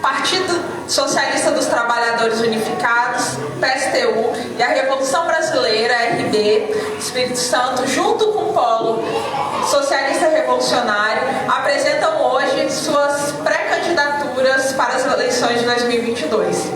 Partido Socialista dos Trabalhadores Unificados, PSTU, e a Revolução Brasileira, RB, Espírito Santo, junto com o Polo Socialista Revolucionário, apresentam hoje suas pré-candidaturas para as eleições de 2022.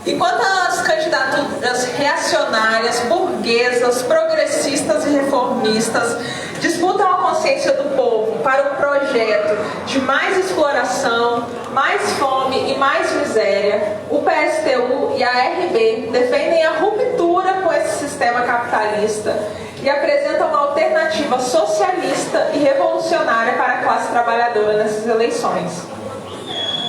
Enquanto as candidaturas reacionárias, burguesas, progressistas e reformistas disputam a consciência do povo para um projeto de mais exploração, mais fome e mais miséria, o PSTU e a RB defendem a ruptura com esse sistema capitalista e apresentam uma alternativa socialista e revolucionária para a classe trabalhadora nessas eleições.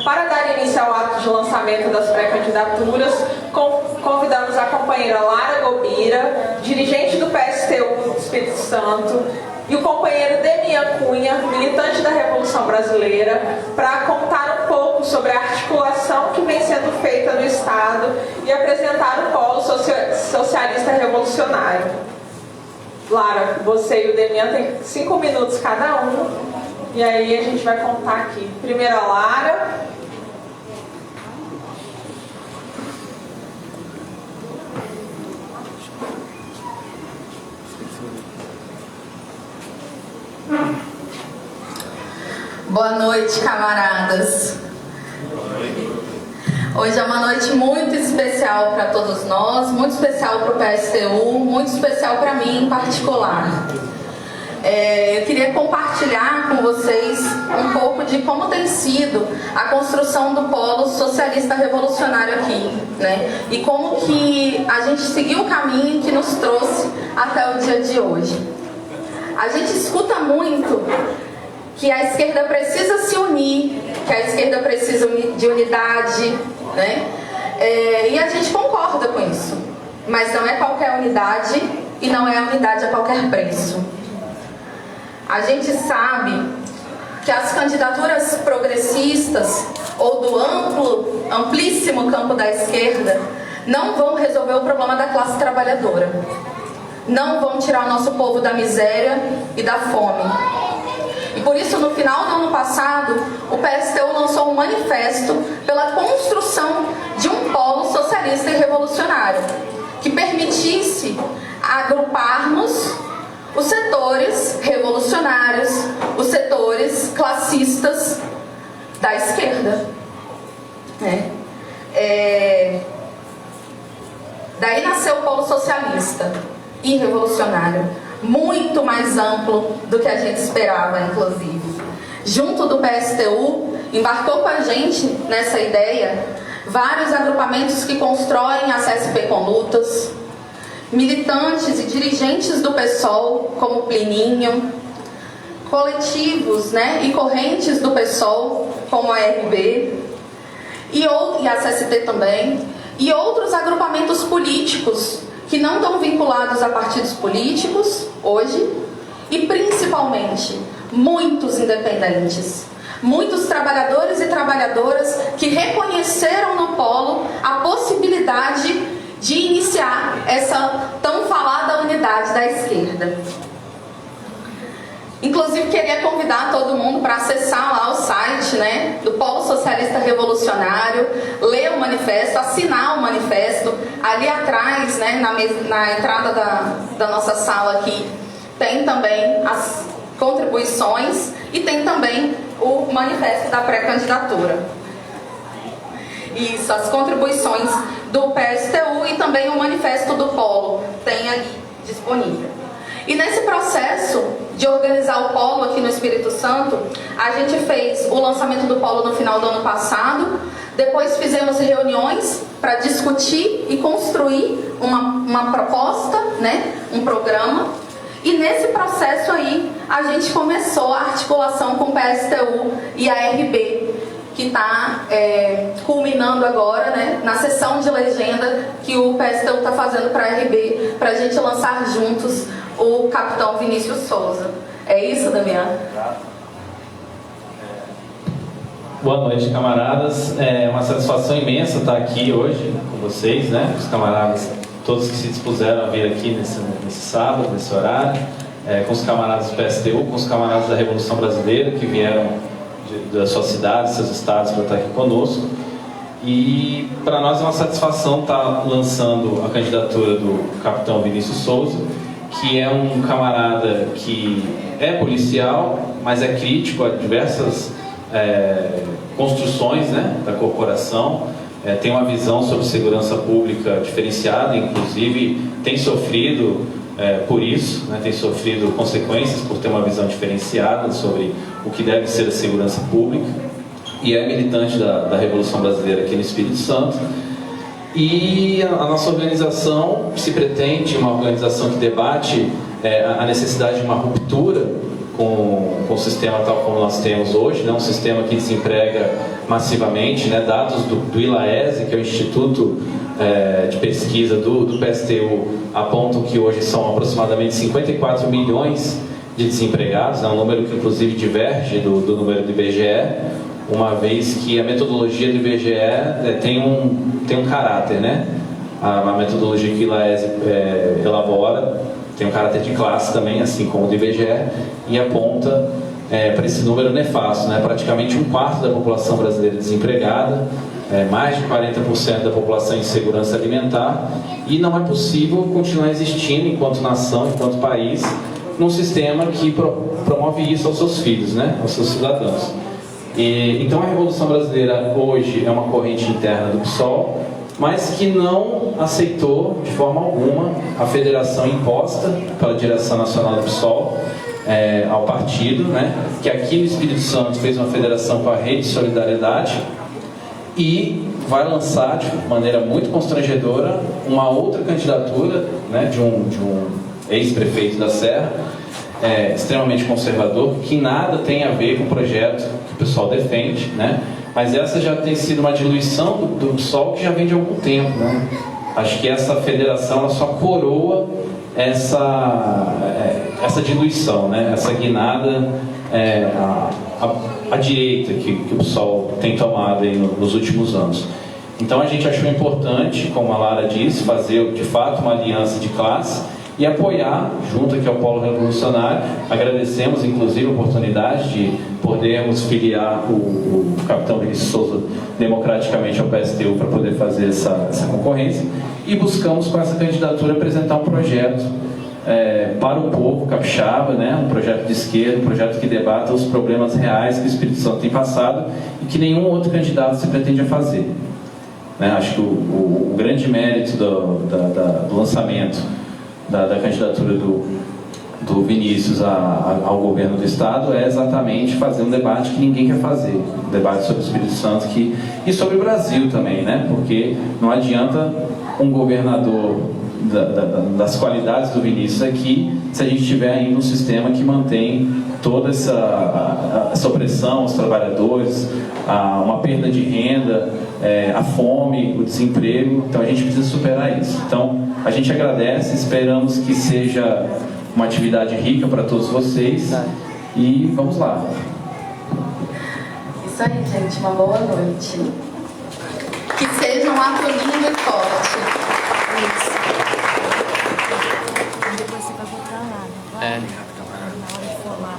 Para dar início ao ato de lançamento das pré-candidaturas, convidamos a companheira Lara Gobira, dirigente do PSTU do Espírito Santo, e o companheiro Demian Cunha, militante da Revolução Brasileira, para contar um pouco sobre a articulação que vem sendo feita no Estado e apresentar o Polo Socialista Revolucionário. Lara, você e o Demian têm 5 minutos cada um. E aí a gente vai contar aqui. Primeiro a Lara. Boa noite, camaradas. Hoje é uma noite muito especial para todos nós, muito especial para o PSTU, muito especial para mim em particular. Eu queria compartilhar com vocês um pouco de como tem sido a construção do Polo Socialista Revolucionário aqui, né? E como que a gente seguiu o caminho que nos trouxe até o dia de hoje. A gente escuta muito que a esquerda precisa se unir, que a esquerda precisa de unidade, né? E a gente concorda com isso, mas não é qualquer unidade e não é a unidade a qualquer preço. A gente sabe que as candidaturas progressistas ou do amplíssimo campo da esquerda não vão resolver o problema da classe trabalhadora. Não vão tirar o nosso povo da miséria e da fome. E por isso, no final do ano passado, o PSTU lançou um manifesto pela construção de um polo socialista e revolucionário, que permitisse agruparmos os setores revolucionários, os setores classistas da esquerda. Daí nasceu o polo socialista e revolucionário, muito mais amplo do que a gente esperava, inclusive. Junto do PSTU, embarcou com a gente nessa ideia vários agrupamentos que constroem a CSP com lutas, militantes e dirigentes do PSOL, como Plininho, coletivos, e correntes do PSOL, como a RB, e a CST também, e outros agrupamentos políticos que não estão vinculados a partidos políticos hoje, e principalmente muitos independentes, muitos trabalhadores e trabalhadoras que reconheceram no Polo a possibilidade de iniciar essa tão falada unidade da esquerda. Inclusive, queria convidar todo mundo para acessar lá o site, do Polo Socialista Revolucionário, ler o manifesto, assinar o manifesto. Ali atrás, na entrada da nossa sala aqui, tem também as contribuições e tem também o manifesto da pré-candidatura. Isso, as contribuições do PSTU e também o manifesto do Polo tem ali disponível. E nesse processo de organizar o Polo aqui no Espírito Santo, a gente fez o lançamento do Polo no final do ano passado, depois fizemos reuniões para discutir e construir uma proposta, um programa, e nesse processo aí a gente começou a articulação com o PSTU e a RB, que está culminando agora, na sessão de legenda que o PSTU está fazendo para a RB, para a gente lançar juntos o capitão Vinícius Souza. É isso, Damian? Boa noite, camaradas. É uma satisfação imensa estar aqui hoje com vocês, os camaradas, todos que se dispuseram a vir aqui nesse sábado, nesse horário, com os camaradas do PSTU, com os camaradas da Revolução Brasileira, que vieram da sua cidade, seus estados, para estar aqui conosco. E para nós é uma satisfação estar lançando a candidatura do capitão Vinícius Souza, que é um camarada que é policial, mas é crítico a diversas construções, né, da corporação, tem uma visão sobre segurança pública diferenciada, inclusive tem sofrido por isso, né, tem sofrido consequências por ter uma visão diferenciada sobre o que deve ser a segurança pública, e é militante da Revolução Brasileira aqui no Espírito Santo. E a nossa organização se pretende uma organização que debate a necessidade de uma ruptura com o sistema tal como nós temos hoje, né? Um sistema que desemprega massivamente, né? Dados do ILAESE, que é o Instituto de Pesquisa do PSTU, apontam que hoje são aproximadamente 54 milhões de desempregados, né? Um número que inclusive diverge do número do IBGE, uma vez que a metodologia do IBGE tem um caráter, né? A metodologia que o ILAESE elabora tem um caráter de classe também, assim como o do IBGE, e aponta para esse número nefasto, né? Praticamente 1/4 da população brasileira desempregada, mais de 40% da população em insegurança alimentar, e não é possível continuar existindo enquanto nação, enquanto país, num sistema que promove isso aos seus filhos, né? Aos seus cidadãos. Então a Revolução Brasileira hoje é uma corrente interna do PSOL, mas que não aceitou de forma alguma a federação imposta pela direção nacional do PSOL ao partido, né, que aqui no Espírito Santo fez uma federação com a Rede de Solidariedade e vai lançar de maneira muito constrangedora uma outra candidatura, né, de um ex-prefeito da Serra, extremamente conservador, que nada tem a ver com o projeto que o pessoal defende, né? Mas essa já tem sido uma diluição do PSOL que já vem de algum tempo, né? Acho que essa federação ela só coroa essa diluição, né? Essa guinada à direita que o PSOL tem tomado aí nos últimos anos. Então a gente achou importante, como a Lara disse, fazer de fato uma aliança de classe e apoiar, junto aqui ao Polo Revolucionário. Agradecemos, inclusive, a oportunidade de podermos filiar o capitão Vinícius Souza democraticamente ao PSTU para poder fazer essa concorrência. E buscamos, com essa candidatura, apresentar um projeto para o povo capixaba, né? Um projeto de esquerda, um projeto que debata os problemas reais que o Espírito Santo tem passado e que nenhum outro candidato se pretende fazer. Né? Acho que o grande mérito do lançamento da candidatura do Vinícius ao governo do Estado é exatamente fazer um debate que ninguém quer fazer, um debate sobre o Espírito Santo e sobre o Brasil também, né? Porque não adianta um governador das qualidades do Vinícius aqui se a gente tiver ainda um sistema que mantém toda essa opressão aos trabalhadores, uma perda de renda, a fome, o desemprego. Então a gente precisa superar isso. Então a gente agradece, esperamos que seja uma atividade rica para todos vocês e vamos lá. Isso aí, gente, uma boa noite. Que seja um ato lindo e forte. Isso. Depois você vai botar lá, não vai? Na hora de formar.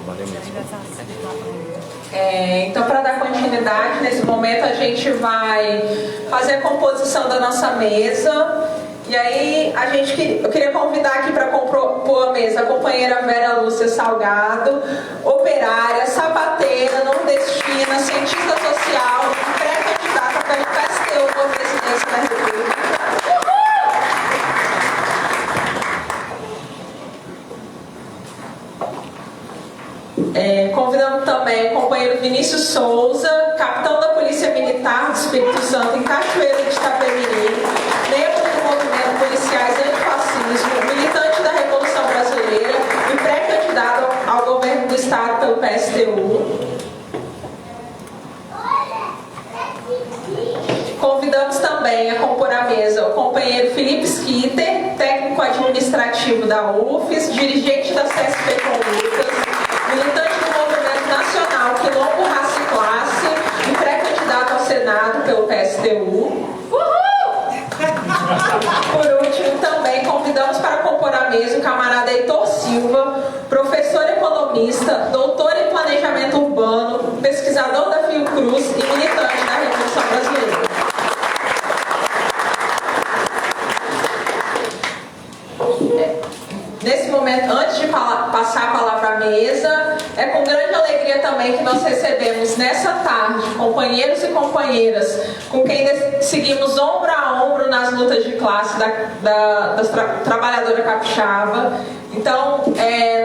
Então, para dar continuidade, nesse momento a gente vai fazer a composição da nossa mesa. E aí, eu queria convidar aqui para compor a mesa a companheira Vera Lúcia Salgado, operária, sapateira, nordestina, cientista social, pré-candidata pelo PSTU à presidência da República. Convidamos também o companheiro Vinícius Souza, capitão da Polícia Militar do Espírito Santo em Cachoeira de Itapemirim, membro do movimento Policiais Antifascismo, militante da Revolução Brasileira e pré-candidato ao governo do Estado pelo PSTU. Convidamos também a compor a mesa o companheiro Felipe Skitter, técnico administrativo da UFES, dirigente da CSP com Lucas, militante do Movimento Nacional Quilombo, Raça e Classe e pré-candidato ao Senado pelo PSTU. Por último, também convidamos para compor a mesa o camarada Heitor Silva, professor economista, doutor em planejamento urbano, pesquisador Cruz e militante da Revolução Brasileira. Nesse momento, antes de passar a palavra à mesa, é com grande alegria também que nós recebemos nessa tarde companheiros e companheiras com quem seguimos ombro a ombro nas lutas de classe da trabalhadora capixaba. Então,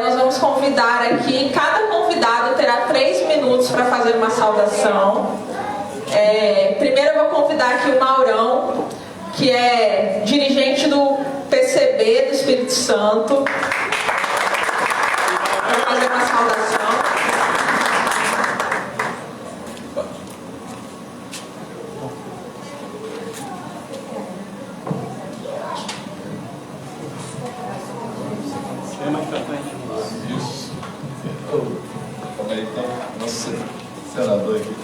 nós vamos convidar aqui, cada convidado terá 3 minutos para fazer uma saudação. Primeiro eu vou convidar aqui o Maurão, que é dirigente do PCB do Espírito Santo, para fazer uma saudação. Isso. Como é então? Nosso senador aqui.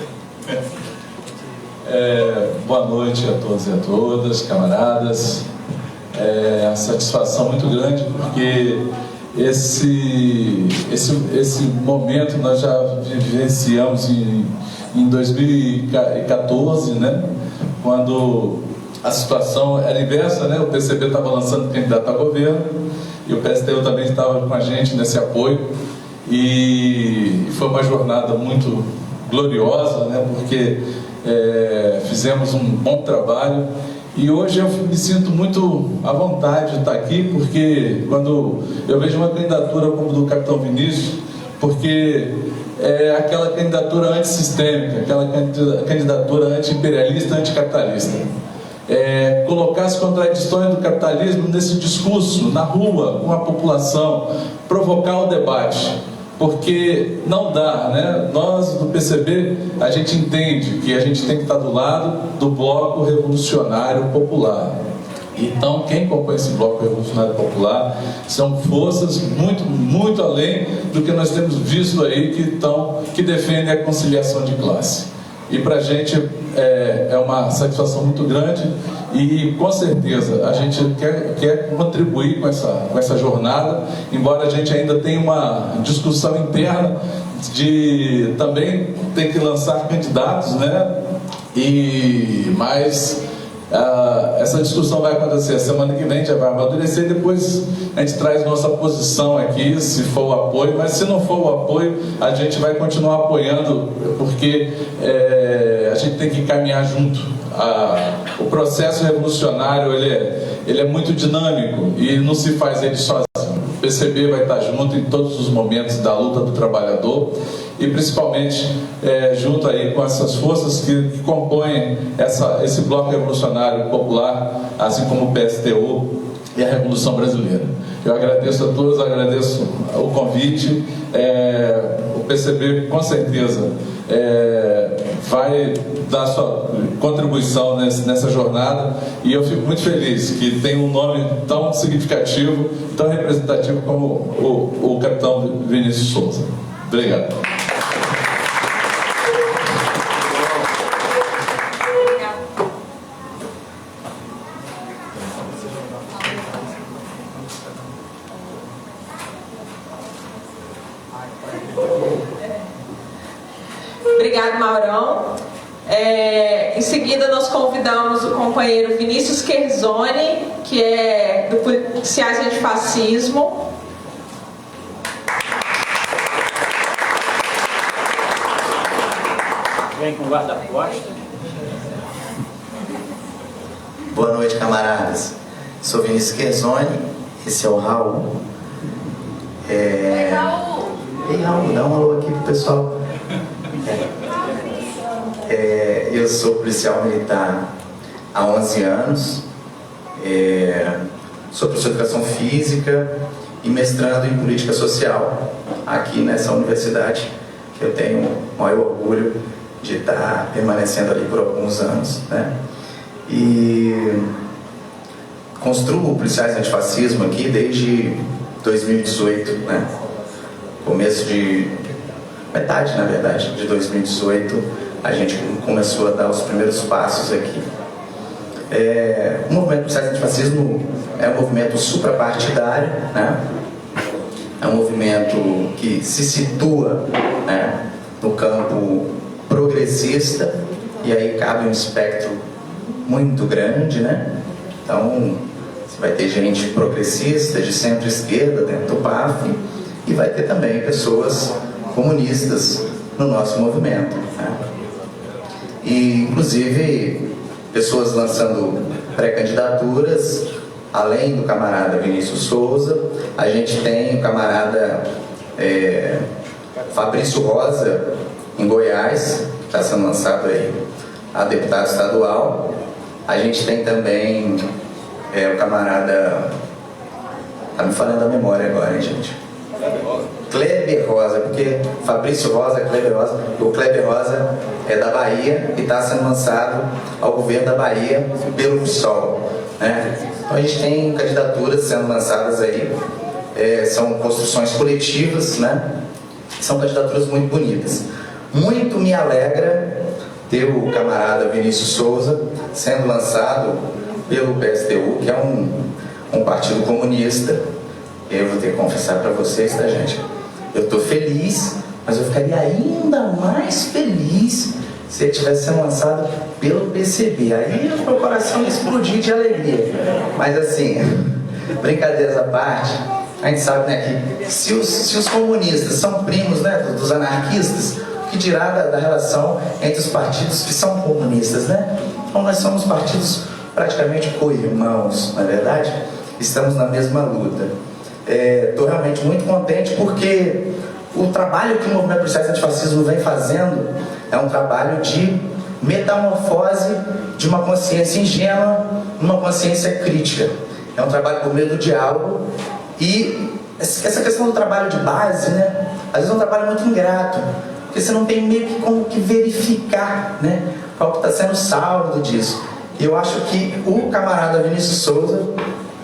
Boa noite a todos e a todas, camaradas. É uma satisfação muito grande porque esse momento nós já vivenciamos em 2014, né? Quando a situação era inversa, né? O PCB estava lançando candidato a governo e o PSTU também estava com a gente nesse apoio, e foi uma jornada muito gloriosa, né? Porque fizemos um bom trabalho. E hoje eu me sinto muito à vontade de estar aqui, porque quando eu vejo uma candidatura como do capitão Vinícius, porque é aquela candidatura antissistêmica, aquela candidatura anti-imperialista, anticapitalista. Colocar as contradições do capitalismo nesse discurso, na rua, com a população, provocar o debate. Porque não dá, né? Nós do PCB, a gente entende que a gente tem que estar do lado do Bloco Revolucionário Popular. Então, quem compõe esse Bloco Revolucionário Popular são forças muito, muito além do que nós temos visto aí, que defendem a conciliação de classe. E para a gente é uma satisfação muito grande, e com certeza a gente quer contribuir com essa jornada, embora a gente ainda tenha uma discussão interna de também ter que lançar candidatos, né? Mas essa discussão vai acontecer a semana que vem, já vai amadurecer, depois a gente traz nossa posição aqui, se for o apoio, mas se não for o apoio, a gente vai continuar apoiando, porque a gente tem que caminhar junto. O processo revolucionário ele é muito dinâmico e não se faz ele sozinho. O PCB vai estar junto em todos os momentos da luta do trabalhador, e principalmente junto aí com essas forças que compõem esse Bloco Revolucionário Popular, assim como o PSTU e a Revolução Brasileira. Eu agradeço a todos, agradeço o convite. O PCB com certeza vai dar sua contribuição nessa jornada, e eu fico muito feliz que tem um nome tão significativo, tão representativo como o capitão Vinícius Souza. Obrigado. Obrigado, Maurão. Em seguida, nós convidamos o companheiro Vinícius Scherzoni, que é do Policiais Antifascismo. Vem com guarda-costas. Boa noite, camaradas. Sou Vinícius Scherzoni, esse é o Raul. Ei, Raul, dá um alô aqui pro pessoal. Eu sou policial militar há 11 anos, sou professor de educação física e mestrando em política social aqui nessa universidade, que eu tenho o maior orgulho de estar permanecendo ali por alguns anos, né? E construo policiais antifascismo aqui desde 2018, né? Metade, na verdade, de 2018, a gente começou a dar os primeiros passos aqui. O movimento Policiais Antifascismo é um movimento suprapartidário, né? É um movimento que se situa, né, no campo progressista progressista, e aí cabe um espectro muito grande, né? Então, você vai ter gente progressista, de centro-esquerda dentro do PAF, e vai ter também pessoas comunistas no nosso movimento, né? E, inclusive, pessoas lançando pré-candidaturas, além do camarada Vinícius Souza, a gente tem o camarada Fabrício Rosa, em Goiás, que está sendo lançado aí a deputado estadual. A gente tem também o camarada... Está me falando da memória agora, hein, gente? Kleber Rosa, porque Fabrício Rosa, Kleber Rosa, o Kleber Rosa é da Bahia e está sendo lançado ao governo da Bahia pelo PSOL, né? Então a gente tem candidaturas sendo lançadas aí, são construções coletivas, né? São candidaturas muito bonitas. Muito me alegra ter o camarada Vinícius Souza sendo lançado pelo PSTU, que é um partido comunista. Eu vou ter que confessar para vocês, tá, gente? Eu estou feliz, mas eu ficaria ainda mais feliz se ele tivesse sendo lançado pelo PCB. Aí o meu coração ia explodir de alegria. Mas assim, brincadeiras à parte, a gente sabe, né, que se os comunistas são primos, né, dos anarquistas, o que dirá da relação entre os partidos que são comunistas, né? Então nós somos partidos praticamente co-irmãos, não é verdade? Estamos na mesma luta. Estou realmente muito contente porque o trabalho que o Movimento Processo Antifascismo vem fazendo é um trabalho de metamorfose de uma consciência ingênua numa consciência crítica. É um trabalho por meio do diálogo. E essa questão do trabalho de base, né, às vezes é um trabalho muito ingrato, porque você não tem meio que como que verificar, né, qual que está sendo o saldo disso. E eu acho que o camarada Vinícius Souza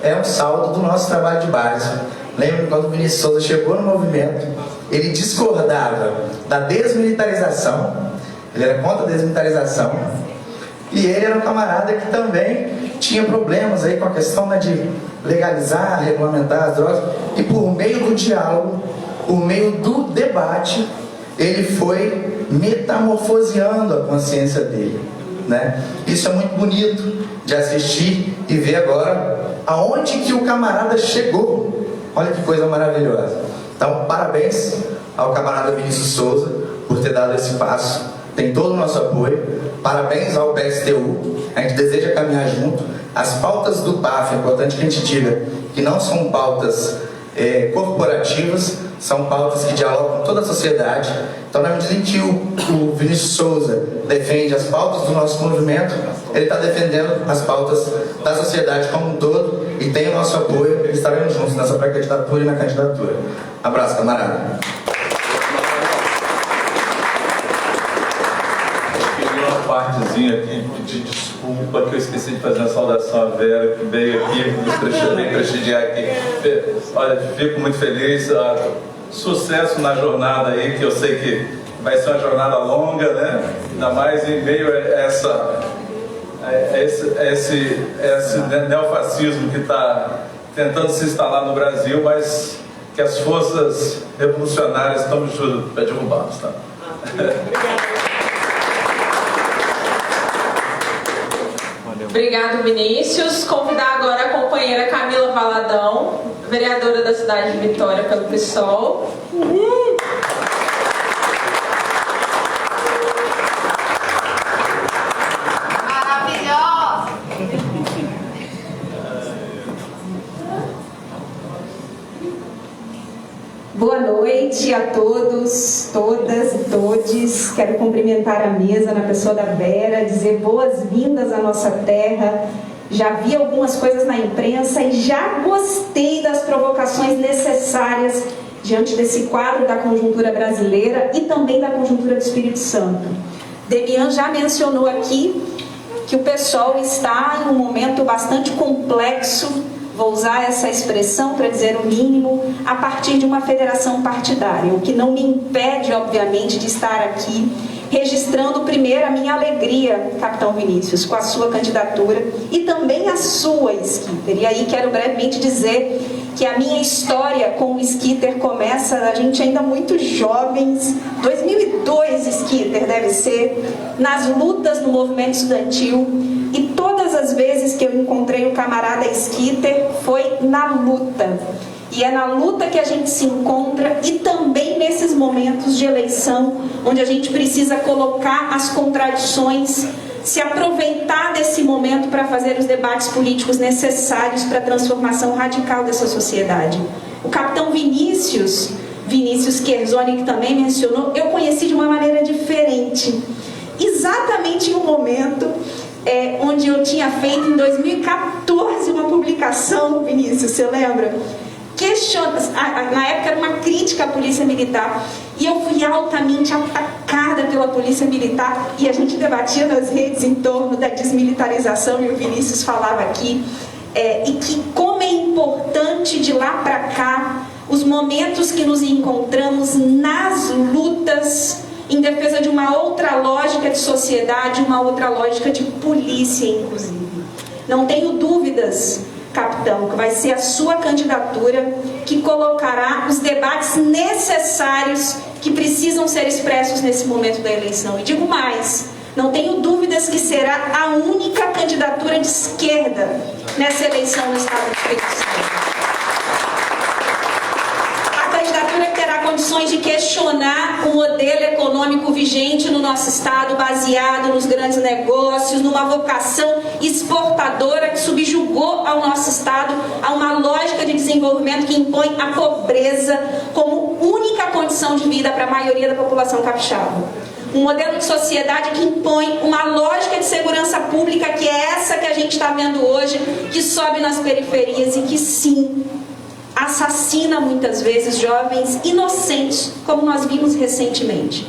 é um saldo do nosso trabalho de base. Lembro quando o Vinícius Souza chegou no movimento, ele discordava da desmilitarização, ele era contra a desmilitarização, e ele era um camarada que também tinha problemas aí com a questão, né, de legalizar, regulamentar as drogas, e por meio do diálogo, por meio do debate, ele foi metamorfoseando a consciência dele, né? Isso é muito bonito de assistir e ver agora aonde que o camarada chegou. Olha que coisa maravilhosa. Então, parabéns ao camarada Vinícius Souza por ter dado esse passo. Tem todo o nosso apoio. Parabéns ao PSTU. A gente deseja caminhar junto. As pautas do PAF, é importante que a gente diga que não são pautas corporativas, são pautas que dialogam com toda a sociedade. Então, na medida em que o Vinícius Souza defende as pautas do nosso movimento, ele está defendendo as pautas da sociedade como um todo e tem o nosso apoio. Estaremos juntos nessa pré-candidatura e na candidatura. Abraço, camarada. Partezinha aqui, pedir desculpa que eu esqueci de fazer uma saudação à Vera, que veio aqui me prestigiar aqui. Olha, fico muito feliz. Sucesso na jornada aí, que eu sei que vai ser uma jornada longa, né? Ainda mais em meio a esse neofascismo que está tentando se instalar no Brasil, mas que as forças revolucionárias estão juntas para derrubá-los, tá? Obrigado, Vinícius. Convidar agora a companheira Camila Valadão, vereadora da cidade de Vitória pelo PSOL. Maravilhosa! Boa noite a todos, todas e todes. Quero cumprimentar a mesa na pessoa da Vera, dizer boas-vindas à nossa terra. Já vi algumas coisas na imprensa e já gostei das provocações necessárias diante desse quadro da conjuntura brasileira e também da conjuntura do Espírito Santo. Demian já mencionou aqui que o PSOL está em um momento bastante complexo, vou usar essa expressão para dizer o mínimo, a partir de uma federação partidária, o que não me impede, obviamente, de estar aqui registrando primeiro a minha alegria, capitão Vinícius, com a sua candidatura e também a sua, Skipper. E aí quero brevemente dizer que a minha história com o Skitter começa, a gente ainda muito jovens, 2002 Skitter deve ser, nas lutas do movimento estudantil, e todas as vezes que eu encontrei o camarada Skitter foi na luta. E é na luta que a gente se encontra, e também nesses momentos de eleição, onde a gente precisa colocar as contradições, se aproveitar desse momento para fazer os debates políticos necessários para a transformação radical dessa sociedade. O capitão Vinícius Scherzoni, que também mencionou, eu conheci de uma maneira diferente. Exatamente em um momento onde eu tinha feito, em 2014, uma publicação, Vinícius, você lembra? Na época era uma crítica à polícia militar, e eu fui altamente atacada pela polícia militar, e a gente debatia nas redes em torno da desmilitarização, e o Vinícius falava aqui, e que como é importante de lá para cá os momentos que nos encontramos nas lutas em defesa de uma outra lógica de sociedade, uma outra lógica de polícia, inclusive. Não tenho dúvidas, capitão, que vai ser a sua candidatura que colocará os debates necessários que precisam ser expressos nesse momento da eleição. E digo mais, não tenho dúvidas que será a única candidatura de esquerda nessa eleição no estado do Espírito Santo. A candidatura que terá condições de questionar o modelo econômico vigente no nosso estado, baseado nos grandes negócios, numa vocação exportadora que subjugou ao nosso estado a uma lógica de desenvolvimento que impõe a pobreza como única condição de vida para a maioria da população capixaba. Um modelo de sociedade que impõe uma lógica de segurança pública, que é essa que a gente está vendo hoje, que sobe nas periferias e que sim, assassina muitas vezes jovens inocentes, como nós vimos recentemente.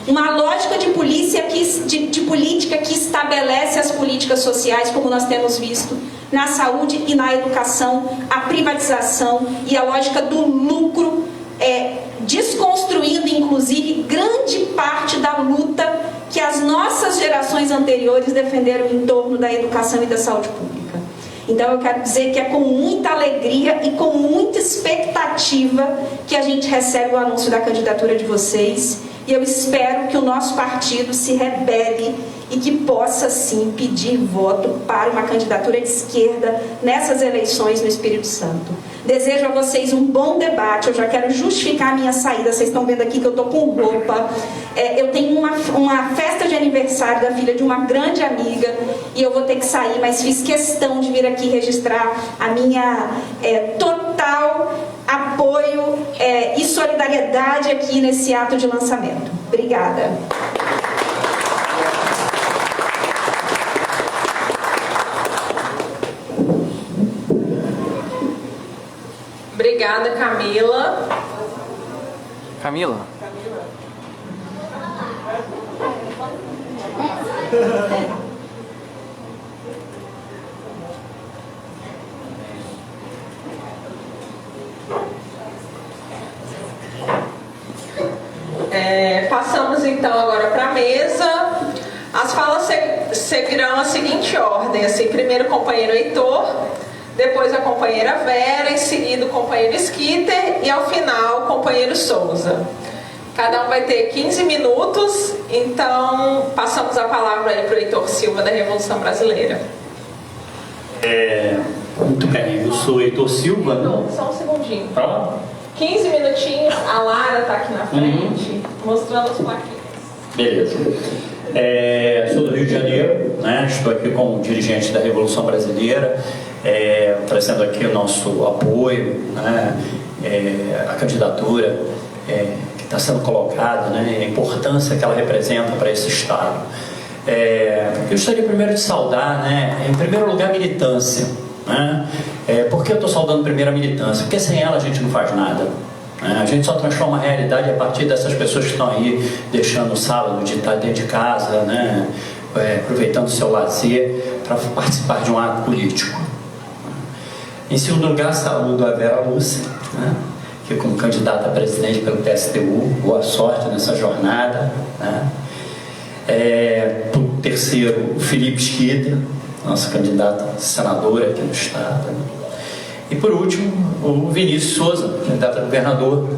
Uma lógica de política que estabelece as políticas sociais, como nós temos visto na saúde e na educação, a privatização e a lógica do lucro, desconstruindo inclusive grande parte da luta que as nossas gerações anteriores defenderam em torno da educação e da saúde pública. Então eu quero dizer que é com muita alegria e com muita expectativa que a gente recebe o anúncio da candidatura de vocês, e eu espero que o nosso partido se rebele e que possa sim pedir voto para uma candidatura de esquerda nessas eleições no Espírito Santo. Desejo a vocês um bom debate. Eu já quero justificar a minha saída. Vocês estão vendo aqui que eu estou com roupa. Eu tenho uma festa de aniversário da filha de uma grande amiga e eu vou ter que sair, mas fiz questão de vir aqui registrar a minha total apoio e solidariedade aqui nesse ato de lançamento. Obrigada. Obrigada, Camila. Camila? Passamos então agora para a mesa. As falas seguirão a seguinte ordem, assim, primeiro o companheiro Heitor, depois a companheira Vera, em seguida o companheiro Skitter e ao final o companheiro Souza. Cada um vai ter 15 minutos, então passamos a palavra aí para o Heitor Silva, da Revolução Brasileira. Muito bem, eu sou Heitor Silva. Não, só um segundinho. Tá. 15 minutinhos, a Lara está aqui na frente, mostrando as plaquinhas. Beleza. Sou do Rio de Janeiro, né? Estou aqui como dirigente da Revolução Brasileira, trazendo aqui o nosso apoio, né? A candidatura que está sendo colocada, né? A importância que ela representa para esse Estado. Eu gostaria primeiro de saudar, né? Em primeiro lugar, a militância. Né? Por que eu estou saudando primeiro a militância? Porque sem ela a gente não faz nada. A gente só transforma a realidade a partir dessas pessoas que estão aí deixando o sábado de estar dentro de casa, né? Aproveitando o seu lazer para participar de um ato político. Em segundo lugar, saúdo a Vera Lúcia, né? Que é como candidata a presidente pelo PSTU. Boa sorte nessa jornada. Né? Por terceiro, o Felipe Skitter, nosso candidato a senador aqui no Estado. E por último, o Vinícius Souza, candidato a governador.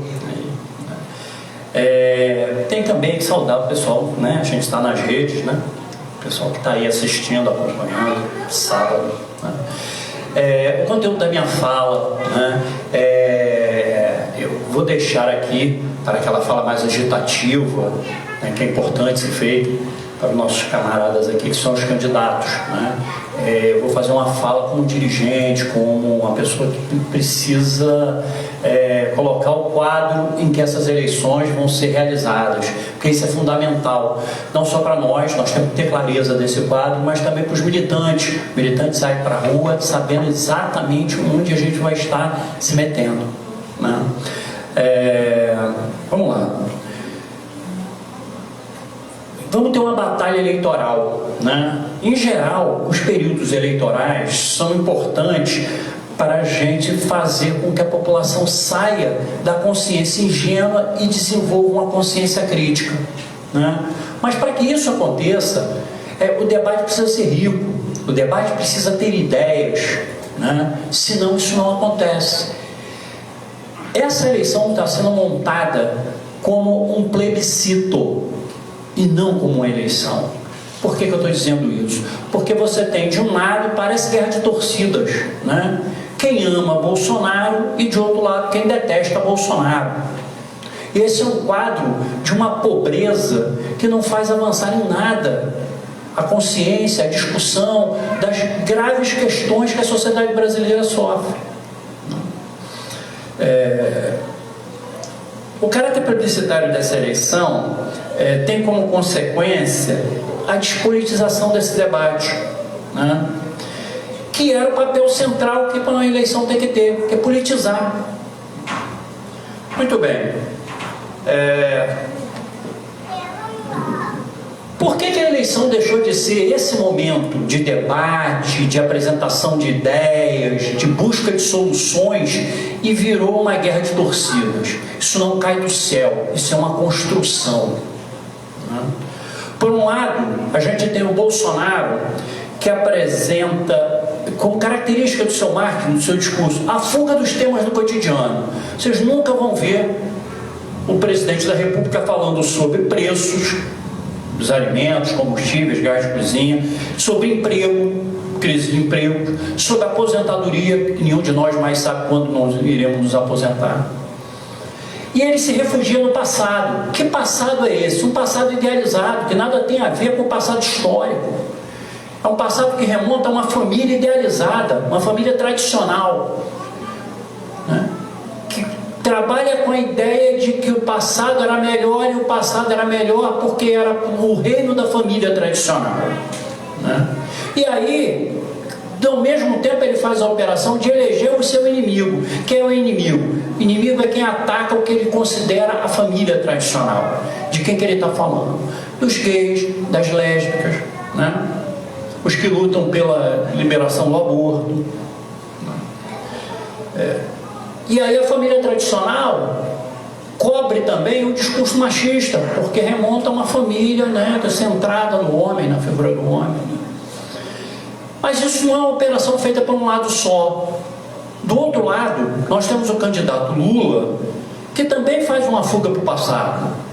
Tem também que saudar o pessoal, né? A gente está nas redes, né? O pessoal que está aí assistindo, acompanhando, sábado. Né? O conteúdo da minha fala, né? Eu vou deixar aqui para aquela fala mais agitativa, né? Que é importante ser feita para os nossos camaradas aqui, que são os candidatos. Né? Eu vou fazer uma fala como dirigente, como uma pessoa que precisa colocar o quadro em que essas eleições vão ser realizadas, porque isso é fundamental, não só para nós temos que ter clareza desse quadro, mas também para os militantes. Os militantes saem para a rua sabendo exatamente onde a gente vai estar se metendo. Né? Vamos lá. Vamos ter uma batalha eleitoral, né? Em geral, os períodos eleitorais são importantes para a gente fazer com que a população saia da consciência ingênua e desenvolva uma consciência crítica, né? Mas para que isso aconteça, o debate precisa ser rico, o debate precisa ter ideias, né? Senão isso não acontece. Essa eleição está sendo montada como um plebiscito e não como uma eleição. Por que eu estou dizendo isso? Porque você tem, de um lado, parece guerra de torcidas, né? Quem ama Bolsonaro e, de outro lado, quem detesta Bolsonaro. Esse é um quadro de uma pobreza que não faz avançar em nada a consciência, a discussão das graves questões que a sociedade brasileira sofre. O caráter plebiscitário dessa eleição tem como consequência a despolitização desse debate, né? Que era o papel central que uma eleição tem que ter, que é politizar. Muito bem. Por que a eleição deixou de ser esse momento de debate, de apresentação de ideias, de busca de soluções e virou uma guerra de torcidas? Isso não cai do céu, isso é uma construção. Por um lado, a gente tem o Bolsonaro, que apresenta como característica do seu marketing, do seu discurso, a fuga dos temas do cotidiano. Vocês nunca vão ver o presidente da República falando sobre preços dos alimentos, combustíveis, gás de cozinha, sobre emprego, crise de emprego, sobre aposentadoria, que nenhum de nós mais sabe quando nós iremos nos aposentar. E ele se refugia no passado. Que passado é esse? Um passado idealizado, que nada tem a ver com o passado histórico. É um passado que remonta a uma família idealizada, uma família tradicional, né? Que trabalha com a ideia de que o passado era melhor, e o passado era melhor porque era o reino da família tradicional, né? E aí, ao mesmo tempo, ele faz a operação de eleger o seu inimigo. Quem é o inimigo? O inimigo é quem ataca o que ele considera a família tradicional. De quem que ele está falando? Dos gays, das lésbicas, né? Os que lutam pela liberação do aborto. E aí a família tradicional cobre também o discurso machista, porque remonta a uma família, né, centrada no homem, na figura do homem. Mas isso não é uma operação feita por um lado só. Do outro lado, nós temos o candidato Lula, que também faz uma fuga para o passado.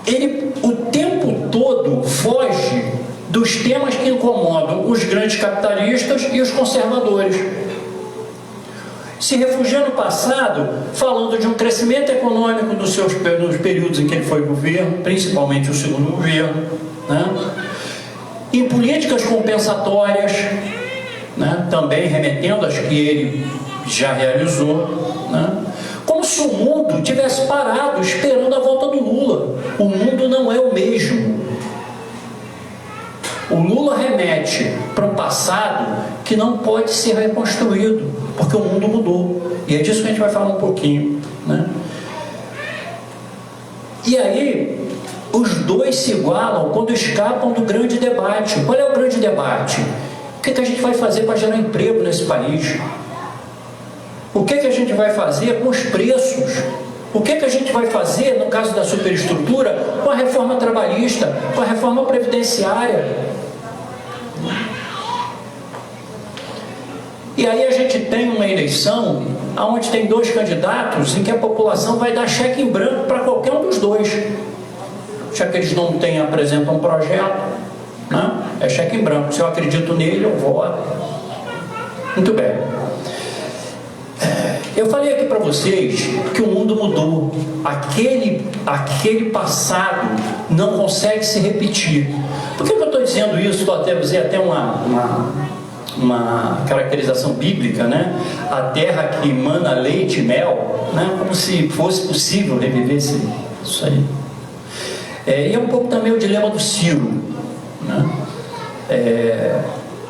Ele, o tempo todo, foge dos temas que incomodam os grandes capitalistas e os conservadores. Se refugia no passado, falando de um crescimento econômico nos períodos em que ele foi governo, principalmente o segundo governo, né? Em políticas compensatórias, né? Também remetendo às que ele já realizou, né? Como se o mundo tivesse parado esperando a volta do Lula. O mundo não é o mesmo. O Lula remete para um passado que não pode ser reconstruído, porque o mundo mudou. E é disso que a gente vai falar um pouquinho, né? E aí, os dois se igualam quando escapam do grande debate. Qual é o grande debate? O que a gente vai fazer para gerar emprego nesse país? O que a gente vai fazer com os preços? O que a gente vai fazer, no caso da superestrutura, com a reforma trabalhista, com a reforma previdenciária? E aí a gente tem uma eleição onde tem dois candidatos em que a população vai dar cheque em branco para qualquer um dos dois. Já que eles não apresentam um projeto, né? É cheque em branco. Se eu acredito nele, eu voto. Muito bem. Eu falei aqui para vocês que o mundo mudou. Aquele passado não consegue se repetir. Por que eu estou dizendo isso? Usei até uma caracterização bíblica, né? A terra que emana leite e mel, né? Como se fosse possível reviver isso aí. E é um pouco também o dilema do Ciro, né?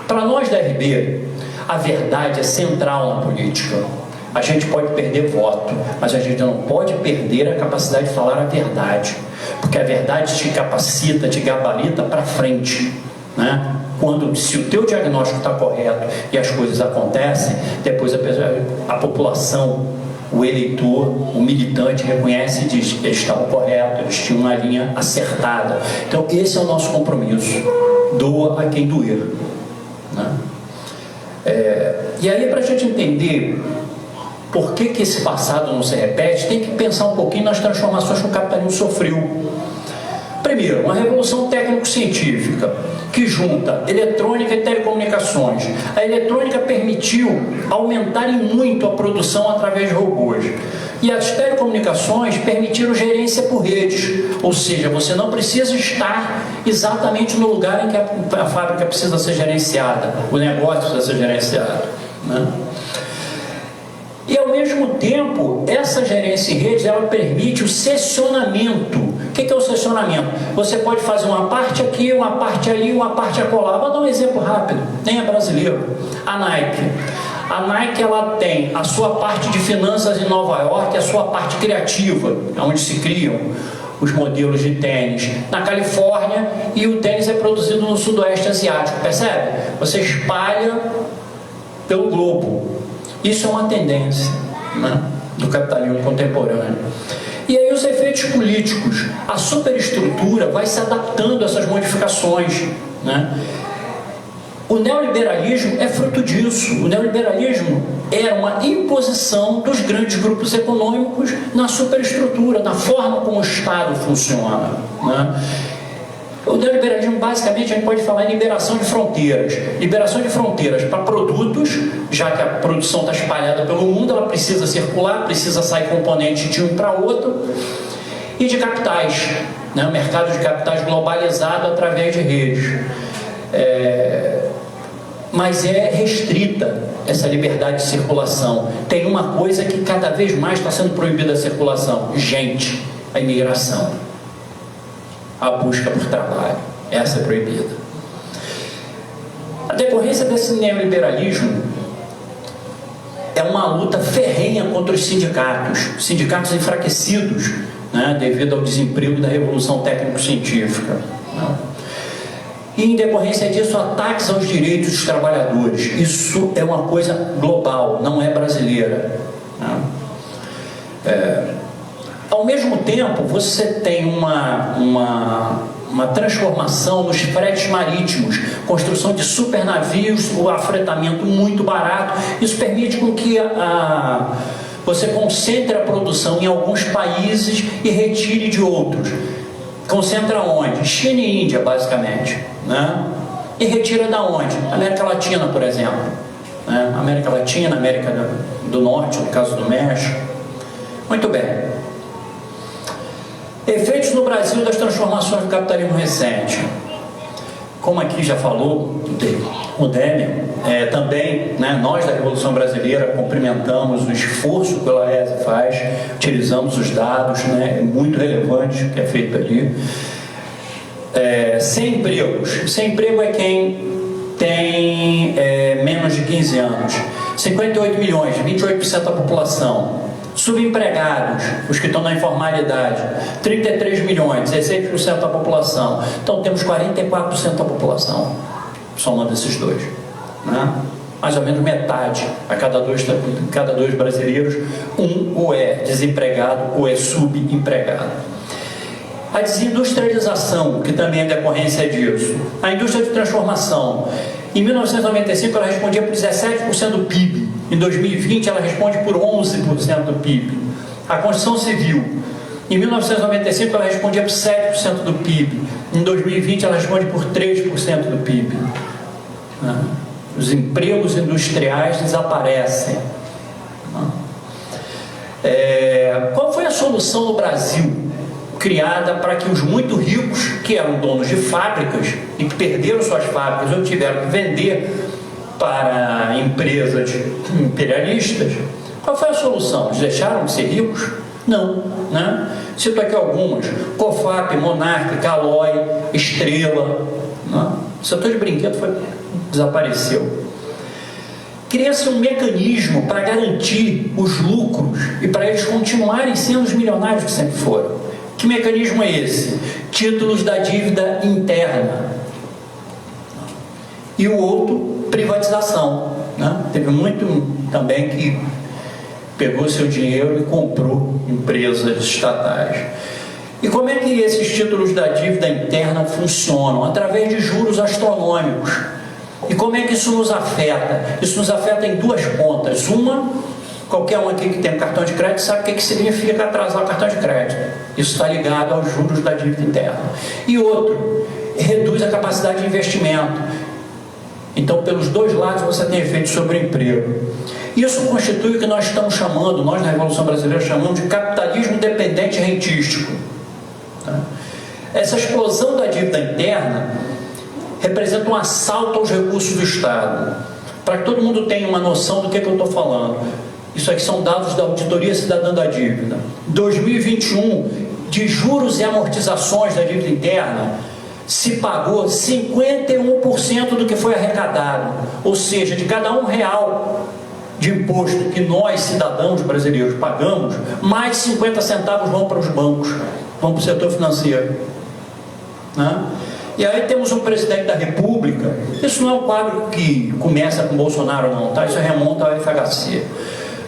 Para nós da RB, a verdade é central na política. A gente pode perder voto, mas a gente não pode perder a capacidade de falar a verdade, porque a verdade te capacita, te gabarita para frente, né? Se o teu diagnóstico está correto e as coisas acontecem, depois a população, o eleitor, o militante reconhece e diz: eles estavam corretos, eles tinham uma linha acertada. Então esse é o nosso compromisso. Doa a quem doer, né? E aí, para a gente entender por que esse passado não se repete, tem que pensar um pouquinho nas transformações que o capitalismo sofreu. Primeiro, uma revolução técnico-científica que junta eletrônica e telecomunicações. A eletrônica permitiu aumentar em muito a produção através de robôs. E as telecomunicações permitiram gerência por redes, ou seja, você não precisa estar exatamente no lugar em que a fábrica precisa ser gerenciada, o negócio precisa ser gerenciado, né? E ao mesmo tempo, essa gerência em redes, ela permite o sessionamento. O que é o sessionamento? Você pode fazer uma parte aqui, uma parte ali, uma parte acolá. Vou dar um exemplo rápido, nem é brasileiro. A Nike. A Nike, ela tem a sua parte de finanças em Nova York, a sua parte criativa, onde se criam os modelos de tênis na Califórnia, e o tênis é produzido no Sudoeste Asiático, percebe? Você espalha pelo globo. Isso é uma tendência, né, do capitalismo contemporâneo. E aí os efeitos políticos, a superestrutura vai se adaptando a essas modificações, né? O neoliberalismo é fruto disso. O neoliberalismo era uma imposição dos grandes grupos econômicos na superestrutura, na forma como o Estado funciona, né? O neoliberalismo, basicamente, a gente pode falar em liberação de fronteiras. Liberação de fronteiras para produtos, já que a produção está espalhada pelo mundo, ela precisa circular, precisa sair componente de um para outro. E de capitais, né? O mercado de capitais globalizado através de redes. Mas é restrita essa liberdade de circulação. Tem uma coisa que cada vez mais está sendo proibida a circulação: gente, a imigração. A busca por trabalho, essa é proibida. A decorrência desse neoliberalismo é uma luta ferrenha contra os sindicatos enfraquecidos, né, devido ao desemprego da revolução técnico-científica, né? E em decorrência disso, ataques aos direitos dos trabalhadores. Isso é uma coisa global, não é brasileira, né? Ao mesmo tempo, você tem uma transformação nos fretes marítimos, construção de supernavios, o afretamento muito barato. Isso permite com que você concentre a produção em alguns países e retire de outros. Concentra onde? China e Índia, basicamente, né? E retira da onde? América Latina, por exemplo, né? América Latina, América do Norte, no caso do México. Muito bem. Efeitos no Brasil das transformações do capitalismo recente. Como aqui já falou o Démio, também, né, nós da Revolução Brasileira cumprimentamos o esforço que o Laese faz, utilizamos os dados, né, muito relevantes que é feito ali. Sem empregos. Sem emprego é quem tem menos de 15 anos. 58 milhões, 28% da população. Subempregados, os que estão na informalidade, 33 milhões, 16% da população. Então temos 44% da população, somando esses dois, né? Mais ou menos metade. A cada dois brasileiros, um ou é desempregado ou é subempregado. A desindustrialização, que também é decorrência disso. A indústria de transformação. Em 1995 ela respondia por 17% do PIB. Em 2020 ela responde por 11% do PIB. A construção civil. Em 1995 ela respondia por 7% do PIB. Em 2020 ela responde por 3% do PIB. Os empregos industriais desaparecem. Qual foi a solução no Brasil criada para que os muito ricos, que eram donos de fábricas e que perderam suas fábricas ou tiveram que vender para empresas imperialistas, qual foi a solução? Eles deixaram de ser ricos? Não, né? Cito aqui algumas: COFAP, Monark, Calói, Estrela, né? O setor de brinquedo desapareceu. Cria-se um mecanismo para garantir os lucros e para eles continuarem sendo os milionários que sempre foram. Que mecanismo é esse? Títulos da dívida interna. E o outro, privatização, né? Teve muito também que pegou seu dinheiro e comprou empresas estatais. E como é que esses títulos da dívida interna funcionam? Através de juros astronômicos. E como é que isso nos afeta? Isso nos afeta em duas pontas. Uma, qualquer um aqui que tem um cartão de crédito sabe o que significa atrasar o cartão de crédito. Isso está ligado aos juros da dívida interna. E outro, reduz a capacidade de investimento. Então, pelos dois lados, você tem efeito sobre o emprego. Isso constitui o que nós estamos chamando, nós na Revolução Brasileira chamamos de capitalismo dependente rentístico. Essa explosão da dívida interna representa um assalto aos recursos do Estado. Para que todo mundo tenha uma noção do que eu estou falando, isso aqui são dados da Auditoria Cidadã da Dívida. 2021, de juros e amortizações da dívida interna, se pagou 51% do que foi arrecadado. Ou seja, de cada R$1 de imposto que nós, cidadãos brasileiros, pagamos, mais de 50 centavos vão para os bancos, vão para o setor financeiro, né? E aí temos um presidente da República. Isso não é um quadro que começa com Bolsonaro não, tá? Isso remonta ao FHC.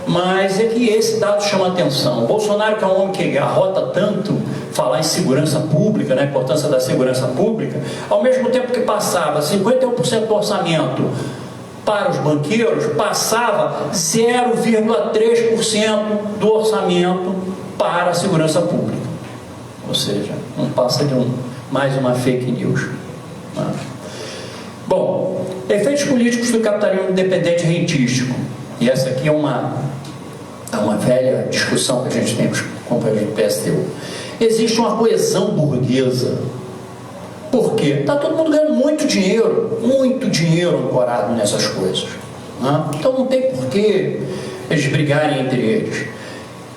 Mas é que esse dado chama a atenção. O Bolsonaro, que é um homem que arrota tanto falar em segurança pública, na importância da segurança pública, ao mesmo tempo que passava 51% do orçamento para os banqueiros, passava 0,3% do orçamento para a segurança pública. Ou seja, não passa de mais uma fake news. Bom, efeitos políticos do capitalismo independente rentístico. E essa aqui é uma velha discussão que a gente tem com os companheiros do PSTU. Existe uma coesão burguesa. Por quê? Está todo mundo ganhando muito dinheiro ancorado nessas coisas, né? Então não tem por que eles brigarem entre eles.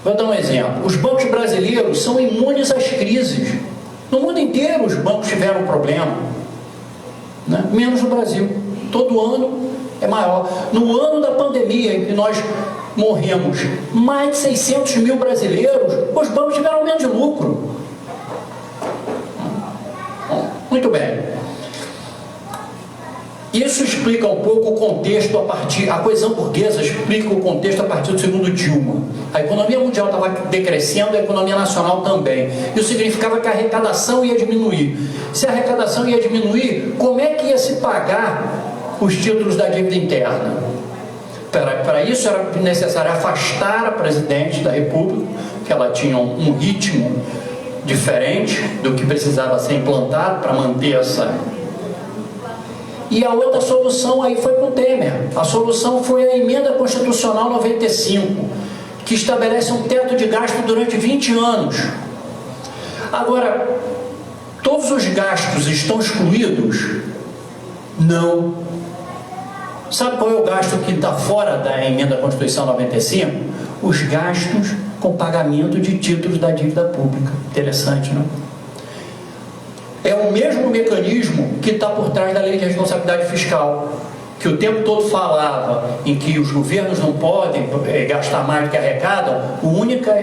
Vou dar um exemplo. Os bancos brasileiros são imunes às crises. No mundo inteiro os bancos tiveram problema, né? Menos no Brasil. Todo ano é maior. No ano da pandemia, em que nós morremos mais de 600 mil brasileiros, os bancos tiveram aumento de lucro. Muito bem. Isso explica um pouco o contexto a coesão burguesa explica o contexto a partir do segundo Dilma. A economia mundial estava decrescendo, a economia nacional também. Isso significava que a arrecadação ia diminuir. Se a arrecadação ia diminuir, como é que ia se pagar os títulos da dívida interna? Para isso era necessário afastar a presidente da República, que ela tinha um ritmo diferente do que precisava ser implantado para manter essa. E a outra solução aí foi com o Temer. A solução foi a emenda constitucional 95, que estabelece um teto de gasto durante 20 anos. Agora, todos os gastos estão excluídos? Não. Sabe qual é o gasto que está fora da emenda Constituição 95? Os gastos com pagamento de títulos da dívida pública. Interessante, não? É o mesmo mecanismo que está por trás da lei de responsabilidade fiscal, que o tempo todo falava em que os governos não podem gastar mais do que arrecadam.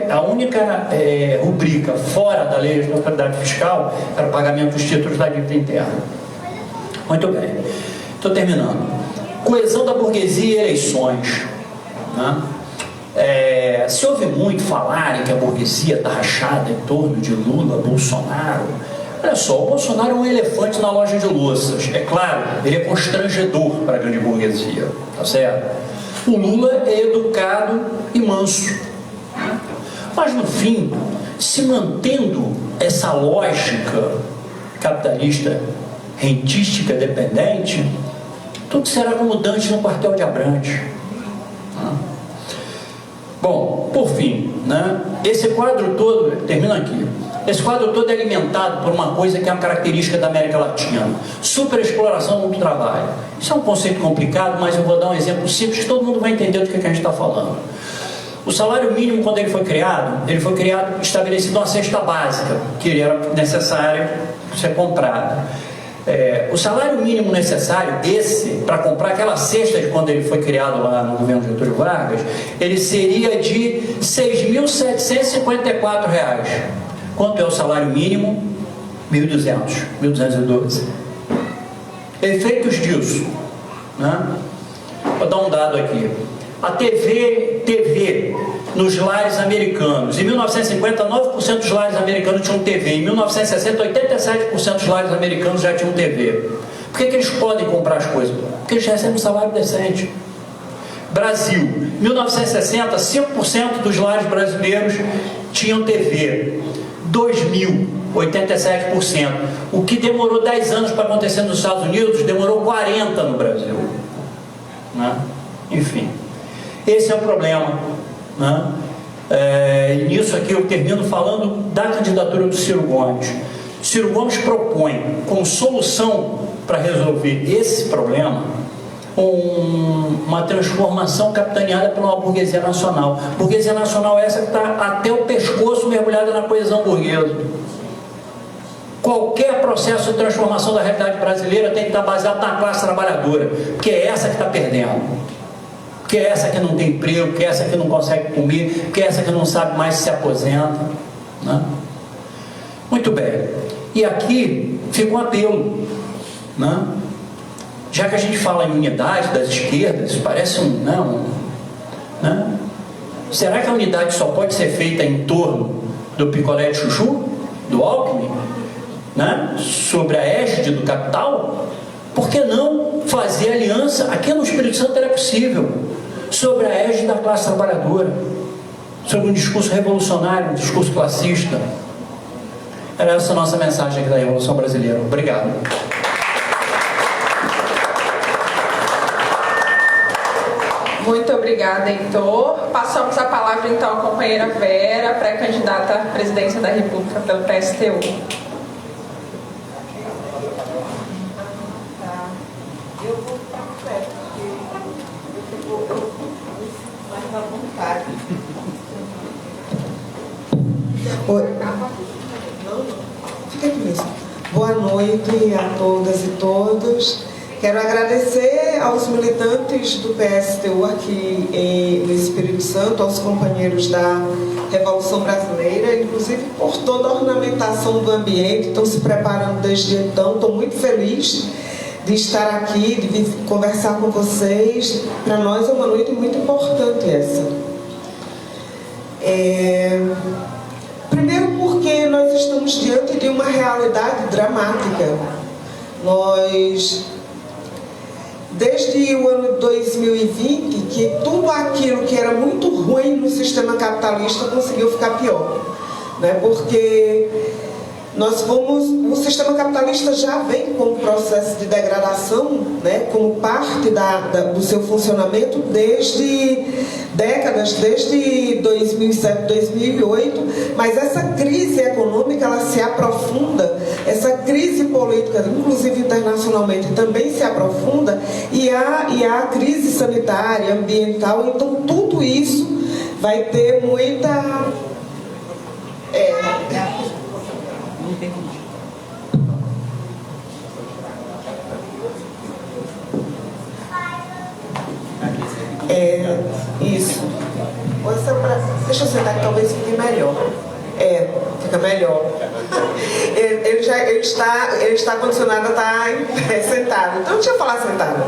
A única rubrica fora da lei de responsabilidade fiscal era o pagamento dos títulos da dívida interna. Muito bem, estou terminando. Coesão da burguesia e eleições, né? Se ouve muito falar em que a burguesia está rachada em torno de Lula, Bolsonaro. Olha só, o Bolsonaro é um elefante na loja de louças. É claro, ele é constrangedor para a grande burguesia, tá certo? O Lula é educado e manso. Mas no fim, se mantendo essa lógica capitalista, rentística, dependente, tudo será como Dante no quartel de Abrantes. Bom, por fim, né, esse quadro todo, termino aqui, esse quadro todo é alimentado por uma coisa que é uma característica da América Latina: superexploração do trabalho. Isso é um conceito complicado, mas eu vou dar um exemplo simples que todo mundo vai entender do que a gente está falando. O salário mínimo, quando ele foi criado estabelecido uma cesta básica, que era necessário ser comprada. O salário mínimo necessário, para comprar aquela cesta de quando ele foi criado lá no governo Getúlio Vargas, ele seria de R$ 6.754. Quanto é o salário mínimo? 1.212. Efeitos disso, né? Vou dar um dado aqui. A TV nos lares americanos, em 1950, 9% dos lares americanos tinham TV. Em 1960, 87% dos lares americanos já tinham TV. Por que eles podem comprar as coisas? Porque eles recebem um salário decente. Brasil, 1960, 5% dos lares brasileiros tinham TV. 2000, 87%. O que demorou 10 anos para acontecer nos Estados Unidos, demorou 40 no Brasil. Né? Enfim, esse é o problema. Né? E nisso aqui eu termino falando da candidatura do Ciro Gomes. Ciro Gomes propõe, como solução para resolver esse problema, uma transformação capitaneada por uma burguesia nacional. Burguesia nacional essa que está até o pescoço mergulhada na coesão burguesa. Qualquer processo de transformação da realidade brasileira tem que estar baseado na classe trabalhadora, porque é essa que está perdendo, porque é essa que não tem emprego, porque é essa que não consegue comer, porque é essa que não sabe mais se aposenta. Né? Muito bem. E aqui fica um apelo, né? Já que a gente fala em unidade das esquerdas, parece né? Será que a unidade só pode ser feita em torno do picolé de chuchu, do Alckmin, né? Sobre a égide do capital? Por que não fazer aliança? Aqui no Espírito Santo era possível, sobre a égide da classe trabalhadora, sobre um discurso revolucionário, um discurso classista. Era essa a nossa mensagem aqui da Revolução Brasileira. Obrigado. Muito obrigada, Heitor. Passamos a palavra então à companheira Vera, pré-candidata à presidência da República pelo PSTU. Eu vou ficar perto, porque eu vou mais à vontade. Oi. Fica aqui mesmo. Boa noite a todas e todos. Quero agradecer aos militantes do PSTU aqui no Espírito Santo, aos companheiros da Revolução Brasileira, inclusive por toda a ornamentação do ambiente, estão se preparando desde então. Estou muito feliz de estar aqui, de vir conversar com vocês. Para nós é uma noite muito importante essa. Primeiro porque nós estamos diante de uma realidade dramática. Desde o ano 2020, que tudo aquilo que era muito ruim no sistema capitalista conseguiu ficar pior, né? Porque o sistema capitalista já vem com um processo de degradação, né? Como parte do seu funcionamento desde décadas, desde 2007, 2008, mas essa crise econômica ela se aprofunda, essa crise política, inclusive internacionalmente, também se aprofunda, e a crise sanitária, ambiental. Então tudo isso vai ter muita... Isso. Deixa eu sentar que talvez fique melhor. Fica melhor. Ele está condicionado a estar em pé, sentado. Então deixa eu falar sentado.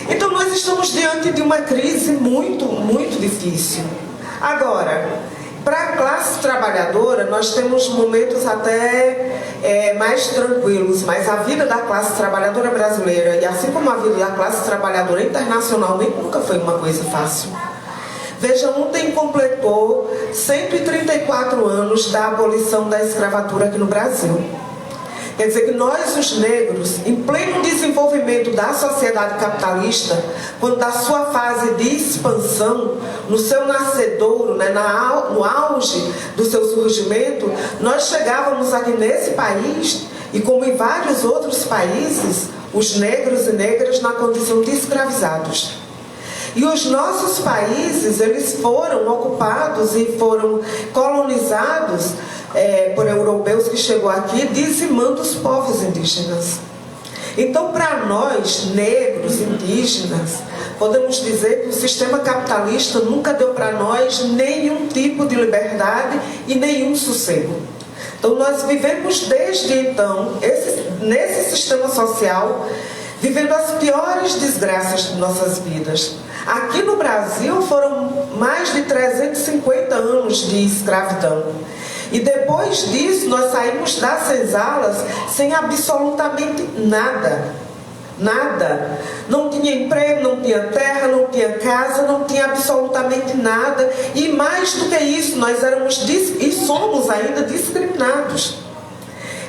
Então nós estamos diante de uma crise muito, muito difícil. Agora, para a classe trabalhadora, nós temos momentos até mais tranquilos, mas a vida da classe trabalhadora brasileira, e assim como a vida da classe trabalhadora internacionalmente, nunca foi uma coisa fácil. Veja, ontem completou 134 anos da abolição da escravatura aqui no Brasil. Quer dizer que nós, os negros, em pleno desenvolvimento da sociedade capitalista, quando da sua fase de expansão, no seu nascedouro, né, no auge do seu surgimento, nós chegávamos aqui nesse país, e como em vários outros países, os negros e negras na condição de escravizados. E os nossos países, eles foram ocupados e foram colonizados por europeus que chegou aqui, dizimando os povos indígenas. Então, para nós, negros, indígenas, podemos dizer que o sistema capitalista nunca deu para nós nenhum tipo de liberdade e nenhum sossego. Então, nós vivemos desde então, nesse sistema social, vivendo as piores desgraças de nossas vidas. Aqui no Brasil foram mais de 350 anos de escravidão. E depois disso nós saímos das senzalas sem absolutamente nada. Nada. Não tinha emprego, não tinha terra, não tinha casa, não tinha absolutamente nada. E mais do que isso, nós éramos e somos ainda discriminados.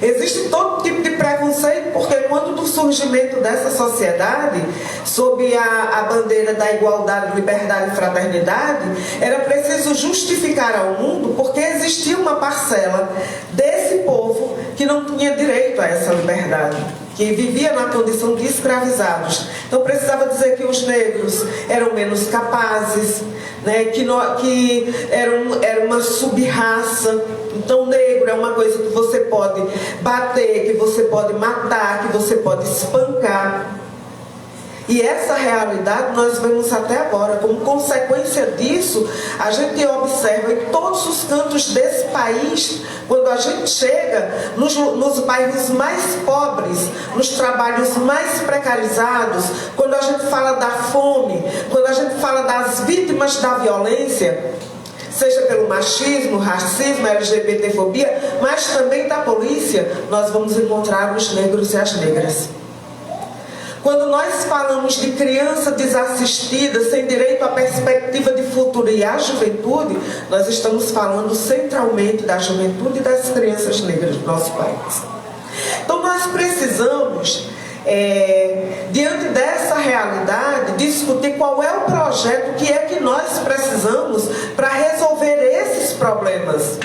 Existe todo tipo de preconceito, porque quando do surgimento dessa sociedade, sob a bandeira da igualdade, liberdade e fraternidade, era preciso justificar ao mundo porque existia uma parcela desse povo que não tinha direito a essa liberdade, que vivia na condição de escravizados. Então precisava dizer que os negros eram menos capazes, né, que era uma sub-raça. Então negro é uma coisa que você pode bater, que você pode matar, que você pode espancar. E essa realidade nós vemos até agora. Como consequência disso, a gente observa em todos os cantos desse país, quando a gente chega nos bairros mais pobres, nos trabalhos mais precarizados, quando a gente fala da fome, quando a gente fala das vítimas da violência, seja pelo machismo, racismo, LGBTfobia, mas também da polícia, nós vamos encontrar os negros e as negras. Quando nós falamos de criança desassistida, sem direito à perspectiva de futuro e à juventude, nós estamos falando centralmente da juventude e das crianças negras do nosso país. Então nós precisamos, diante dessa realidade, discutir qual é o projeto, que é que nós precisamos para resolver esses problemas.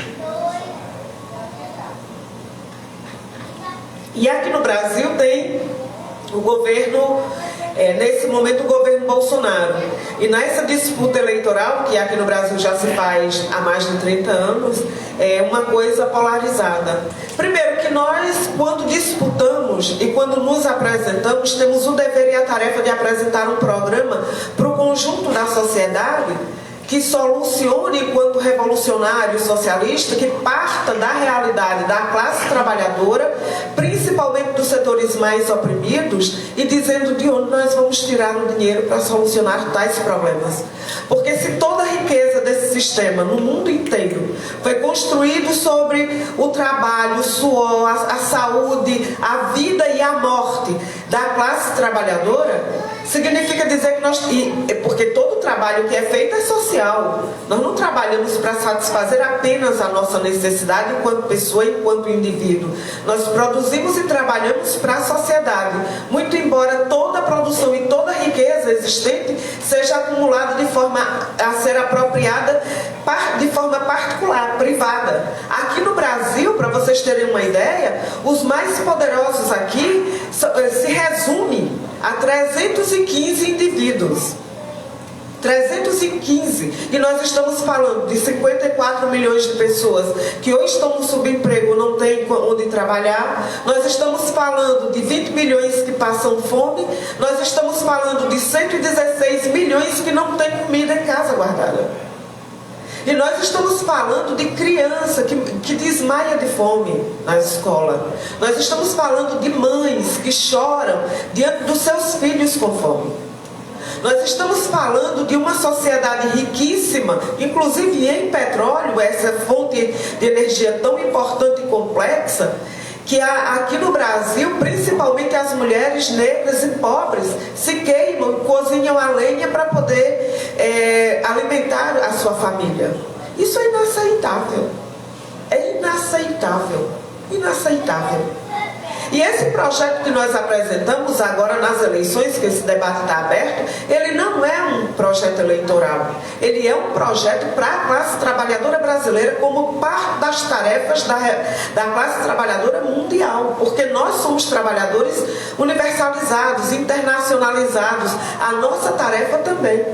E aqui no Brasil tem o governo, nesse momento o governo Bolsonaro. E nessa disputa eleitoral, que aqui no Brasil já se faz há mais de 30 anos, é uma coisa polarizada. Primeiro que nós, quando disputamos e quando nos apresentamos, temos o dever e a tarefa de apresentar um programa para o conjunto da sociedade que solucione, enquanto revolucionário socialista, que parta da realidade da classe trabalhadora, principalmente dos setores mais oprimidos, e dizendo de onde nós vamos tirar o dinheiro para solucionar tais problemas. Porque se toda a riqueza desse sistema, no mundo inteiro, foi construído sobre o trabalho, o suor, a saúde, a vida e a morte da classe trabalhadora, significa dizer que nós... Porque todo o trabalho que é feito é social. Nós não trabalhamos para satisfazer apenas a nossa necessidade enquanto pessoa, enquanto indivíduo. Nós produzimos e trabalhamos para a sociedade. Muito embora toda a produção e toda a riqueza existente seja acumulada de forma a ser apropriada de forma particular, privada. Aqui no Brasil, para vocês terem uma ideia, os mais poderosos aqui se resumem a 315 indivíduos. 315. E nós estamos falando de 54 milhões de pessoas que ou estão no subemprego, não têm onde trabalhar. Nós estamos falando de 20 milhões que passam fome. Nós estamos falando de 116 milhões que não têm comida em casa guardada. E nós estamos falando de criança que desmaia de fome na escola. Nós estamos falando de mães que choram diante dos seus filhos com fome. Nós estamos falando de uma sociedade riquíssima, inclusive em petróleo, essa fonte de energia tão importante e complexa, que aqui no Brasil, principalmente as mulheres negras e pobres, se queimam, cozinham a lenha para poder alimentar a sua família. Isso é inaceitável. É inaceitável. Inaceitável. E esse projeto que nós apresentamos agora nas eleições, que esse debate está aberto, ele não é um projeto eleitoral. Ele é um projeto para a classe trabalhadora brasileira como parte das tarefas da classe trabalhadora mundial. Porque nós somos trabalhadores universalizados, internacionalizados. A nossa tarefa também.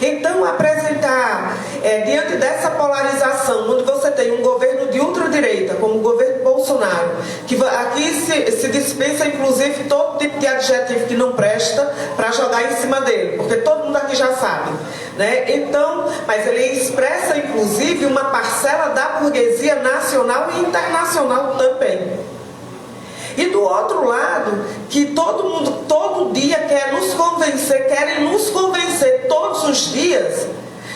Então, apresentar, diante dessa polarização, onde você tem um governo de ultradireita, como o governo Bolsonaro, que aqui se dispensa, inclusive, todo tipo de adjetivo que não presta para jogar em cima dele, porque todo mundo aqui já sabe, né? Então, mas ele expressa, inclusive, uma parcela da burguesia nacional e internacional também. E do outro lado, que todo mundo, todo dia querem nos convencer todos os dias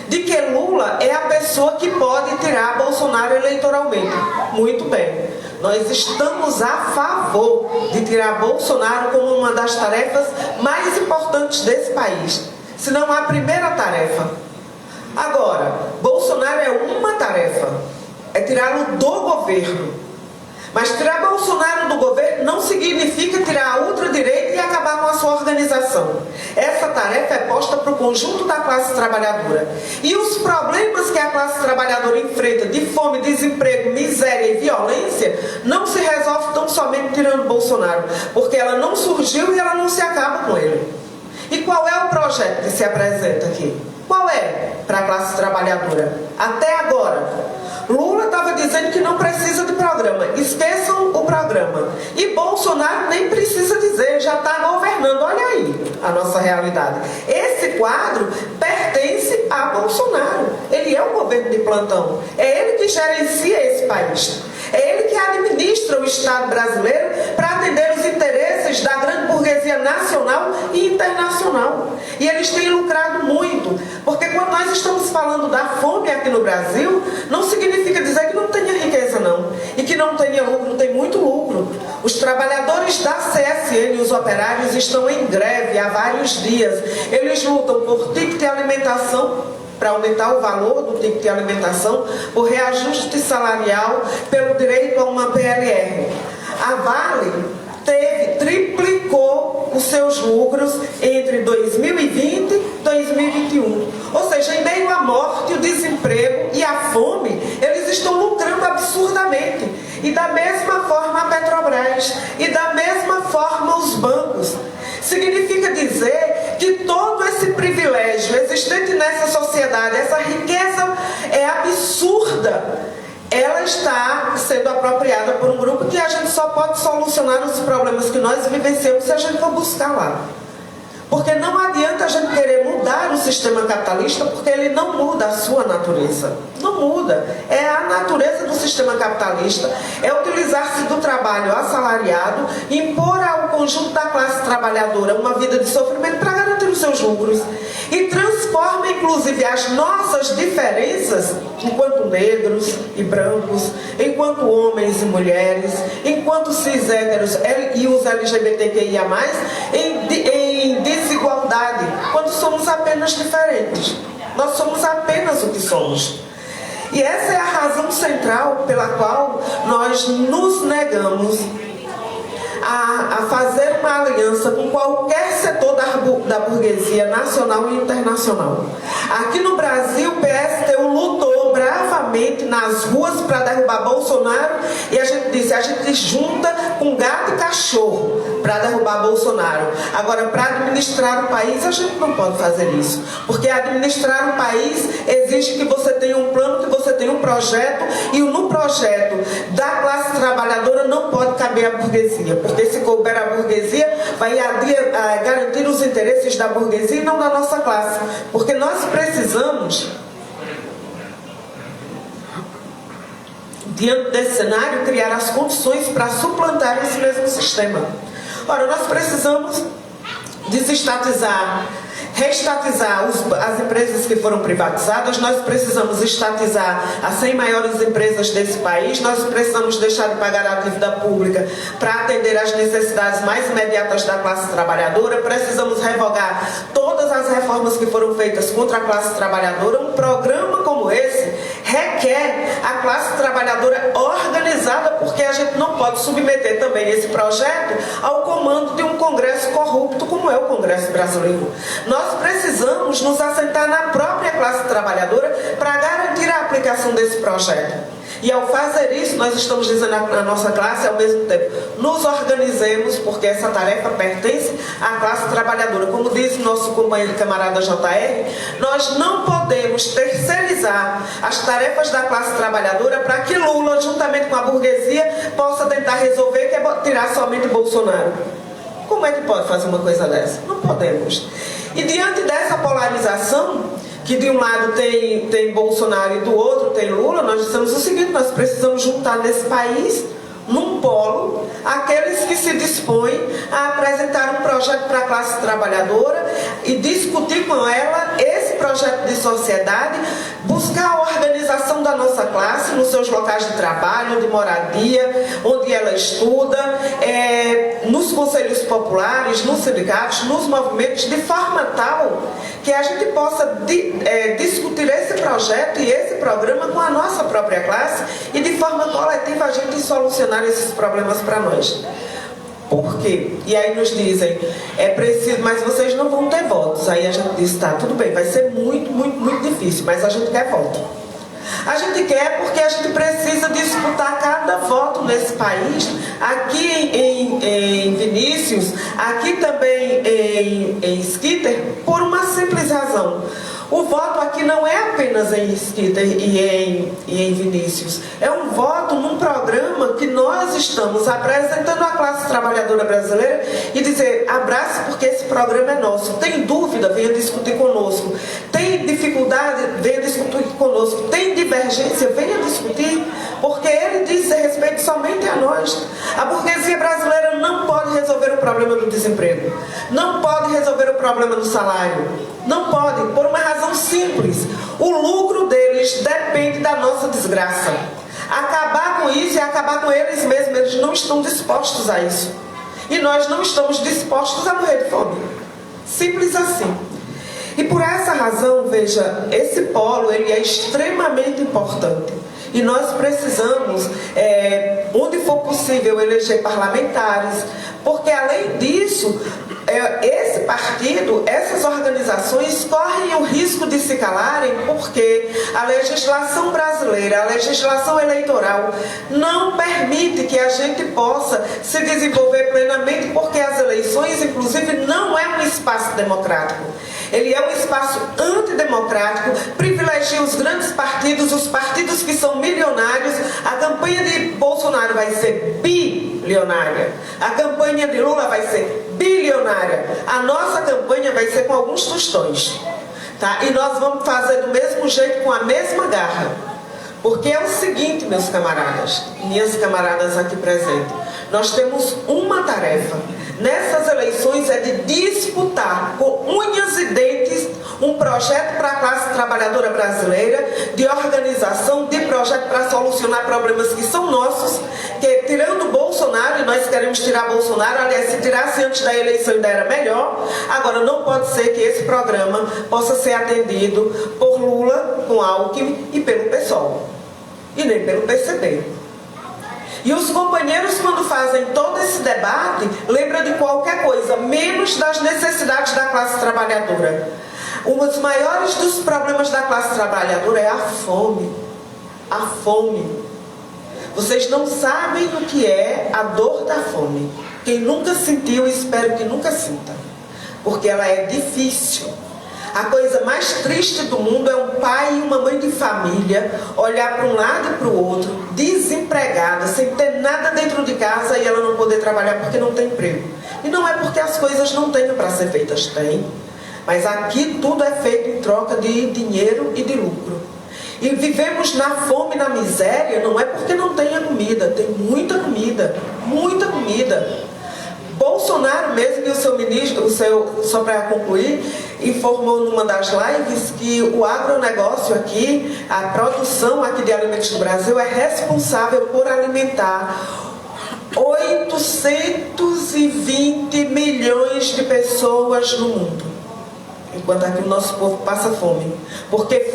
de que Lula é a pessoa que pode tirar Bolsonaro eleitoralmente. Muito bem. Nós estamos a favor de tirar Bolsonaro como uma das tarefas mais importantes desse país. Se não a primeira tarefa. Agora, Bolsonaro é uma tarefa. É tirá-lo do governo. Mas tirar Bolsonaro do governo não significa tirar a ultradireita e acabar com a sua organização. Essa tarefa é posta para o conjunto da classe trabalhadora. E os problemas que a classe trabalhadora enfrenta de fome, desemprego, miséria e violência não se resolve tão somente tirando Bolsonaro, porque ela não surgiu e ela não se acaba com ele. E qual é o projeto que se apresenta aqui? Qual é para a classe trabalhadora? Até agora, Lula estava dizendo que não precisa de programa. Esqueçam o programa. E Bolsonaro nem precisa dizer, já está governando. Olha aí a nossa realidade. Esse quadro pertence a Bolsonaro. Ele é o governo de plantão. É ele que gerencia esse país. É ele que administra o Estado brasileiro para atender os interesses da grande burguesia nacional e internacional. E eles têm lucrado muito. Porque quando nós estamos falando da fome aqui no Brasil, não significa dizer que não tenha riqueza, não. E que não tenha lucro, tem muito lucro. Os trabalhadores da CSN e os operários estão em greve há vários dias. Eles lutam por ticket de alimentação, para aumentar o valor do ticket de alimentação, por reajuste salarial, pelo direito a uma PLR. A Vale triplicou os seus lucros entre 2020 e 2021. Ou seja, em meio à morte, o desemprego e a fome, eles estão lucrando absurdamente. E da mesma forma a Petrobras, e da mesma forma os bancos. Significa dizer que todo esse privilégio existente nessa sociedade, essa riqueza é absurda. Ela está sendo apropriada por um grupo que a gente só pode solucionar os problemas que nós vivenciamos se a gente for buscar lá. Porque não adianta a gente querer mudar o sistema capitalista, porque ele não muda a sua natureza. Não muda. É a natureza do sistema capitalista, é utilizar-se do trabalho assalariado, impor ao conjunto da classe trabalhadora uma vida de sofrimento para garantir os seus lucros. E transforma, inclusive, as nossas diferenças, enquanto negros e brancos, enquanto homens e mulheres, enquanto cis héteros e os LGBTQIA+, em desigualdade, quando somos apenas diferentes. Nós somos apenas o que somos. E essa é a razão central pela qual nós nos negamos a fazer uma aliança com qualquer setor da burguesia nacional e internacional. Aqui no Brasil, o PSTU lutou bravamente nas ruas para derrubar Bolsonaro e a gente disse, a gente junta com gato e cachorro para derrubar Bolsonaro. Agora, para administrar o país, a gente não pode fazer isso. Porque administrar o país exige que você tenha um plano, que você tenha um projeto, e no projeto da classe trabalhadora não pode caber a burguesia. Porque se couber a burguesia, vai garantir os interesses da burguesia e não da nossa classe. Porque nós precisamos, diante desse cenário, criar as condições para suplantar esse mesmo sistema. Ora, nós precisamos desestatizar reestatizar as empresas que foram privatizadas, nós precisamos estatizar as 100 maiores empresas desse país, nós precisamos deixar de pagar a dívida pública para atender às necessidades mais imediatas da classe trabalhadora, precisamos revogar todas as reformas que foram feitas contra a classe trabalhadora. Um programa como esse requer a classe trabalhadora organizada, porque a gente não pode submeter também esse projeto ao comando de um Congresso corrupto como é o Congresso brasileiro. Nós precisamos nos assentar na própria classe trabalhadora para garantir a aplicação desse projeto. E ao fazer isso, nós estamos dizendo à nossa classe, ao mesmo tempo, nos organizemos, porque essa tarefa pertence à classe trabalhadora. Como diz nosso companheiro e camarada JR, nós não podemos terceirizar as tarefas da classe trabalhadora para que Lula, juntamente com a burguesia, possa tentar resolver, que é tirar somente Bolsonaro. Como é que pode fazer uma coisa dessa? Não podemos. E diante dessa polarização, que de um lado tem Bolsonaro e do outro tem Lula, nós dissemos o seguinte: nós precisamos juntar nesse país, num polo, aqueles que se dispõem a apresentar um projeto para a classe trabalhadora e discutir com ela esse projeto de sociedade, buscar a organização da nossa classe nos seus locais de trabalho, de moradia, onde ela estuda, nos conselhos populares, nos sindicatos, nos movimentos, de forma tal que a gente possa discutir esse projeto e esse programa com a nossa própria classe e de forma coletiva a gente solucionar esses problemas para nós. Por quê? E aí nos dizem, é preciso, mas vocês não vão ter votos. Aí a gente diz, tá, tudo bem, vai ser muito, muito, muito difícil, mas a gente quer voto. A gente quer porque a gente precisa disputar cada voto nesse país, aqui em Vinícius, aqui também em Skitter, por uma simples razão. O voto aqui não é apenas em Skitter e em Vinícius. É um voto num programa que nós estamos apresentando à classe trabalhadora brasileira e dizer, abrace porque esse programa é nosso. Tem dúvida? Venha discutir conosco. Tem dificuldade? Venha discutir conosco. Tem divergência? Venha discutir, porque ele diz respeito somente a nós. A burguesia brasileira não pode resolver o problema do desemprego. Não pode resolver o problema do salário. Não pode, por uma razão simples. O lucro deles depende da nossa desgraça. Acabar com isso é acabar com eles mesmos. Eles não estão dispostos a isso. E nós não estamos dispostos a morrer de fome. Simples assim. E por essa razão, veja, esse polo ele é extremamente importante. E nós precisamos, onde for possível, eleger parlamentares, porque além disso, esse partido, essas organizações correm o risco de se calarem porque a legislação brasileira, a legislação eleitoral não permite que a gente possa se desenvolver plenamente, porque as eleições, inclusive, não é um espaço democrático. Ele é um espaço antidemocrático, privilegia os grandes partidos, os partidos que são milionários. A campanha de Bolsonaro vai ser bilionária. A campanha de Lula vai ser bilionária. A nossa campanha vai ser com alguns tostões. Tá? E nós vamos fazer do mesmo jeito, com a mesma garra. Porque é o seguinte, meus camaradas, minhas camaradas aqui presentes, nós temos uma tarefa. Nessas eleições é de disputar com unhas e dentes um projeto para a classe trabalhadora brasileira, de organização, de projeto para solucionar problemas que são nossos, que tirando Bolsonaro, e nós queremos tirar Bolsonaro, aliás, se tirasse antes da eleição ainda era melhor. Agora, não pode ser que esse programa possa ser atendido por Lula com Alckmin e pelo PSOL, e nem pelo PCB. E os companheiros, quando fazem todo esse debate, lembram de qualquer coisa, menos das necessidades da classe trabalhadora. Um dos maiores dos problemas da classe trabalhadora é a fome. A fome. Vocês não sabem o que é a dor da fome. Quem nunca sentiu, espero que nunca sinta. Porque ela é difícil. A coisa mais triste do mundo é um pai e uma mãe de família olhar para um lado e para o outro, desempregada, sem ter nada dentro de casa e ela não poder trabalhar porque não tem emprego. E não é porque as coisas não tenham para ser feitas, tem. Mas aqui tudo é feito em troca de dinheiro e de lucro. E vivemos na fome, na miséria, não é porque não tenha comida, tem muita comida, muita comida. Bolsonaro mesmo e os seu ministro, só para concluir, informou numa das lives que o agronegócio aqui, a produção aqui de alimentos do Brasil é responsável por alimentar 820 milhões de pessoas no mundo. Enquanto aqui o nosso povo passa fome. Porque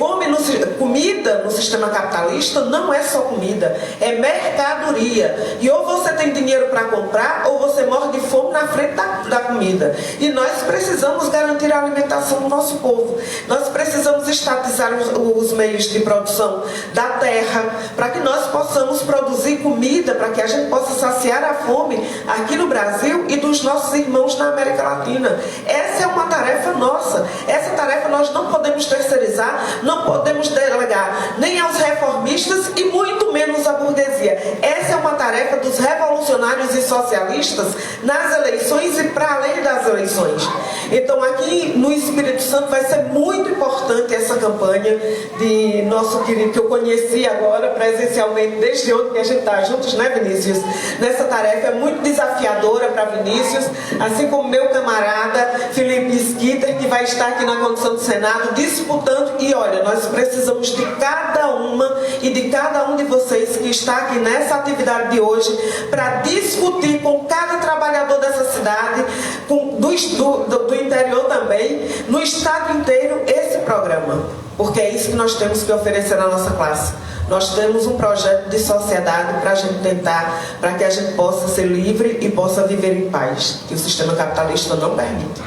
comida no sistema capitalista não é só comida, é mercadoria. E ou você tem dinheiro para comprar, ou você morre de fome na frente da comida. E nós precisamos garantir a alimentação do nosso povo. Nós precisamos estatizar os meios de produção da terra, para que nós possamos produzir comida, para que a gente possa saciar a fome aqui no Brasil e dos nossos irmãos na América Latina. Essa é uma tarefa nossa. Essa tarefa nós não podemos terceirizar, não podemos delegar nem aos reformistas e muito menos à burguesia. Essa é uma tarefa dos revolucionários e socialistas nas eleições e para além das eleições. Então aqui no Espírito Santo vai ser muito importante essa campanha de nosso querido, que eu conheci agora presencialmente desde ontem que a gente está juntos, né, Vinícius? Nessa tarefa é muito desafiadora para Vinícius, assim como meu camarada Felipe Schitter, que vai estar aqui na Comissão do Senado disputando. E olha, nós precisamos de cada uma e de cada um de vocês que está aqui nessa atividade de hoje para discutir com cada trabalhador dessa cidade, do interior também, no estado inteiro, esse programa. Porque é isso que nós temos que oferecer na nossa classe. Nós temos um projeto de sociedade para a gente tentar, para que a gente possa ser livre e possa viver em paz, que o sistema capitalista não permite.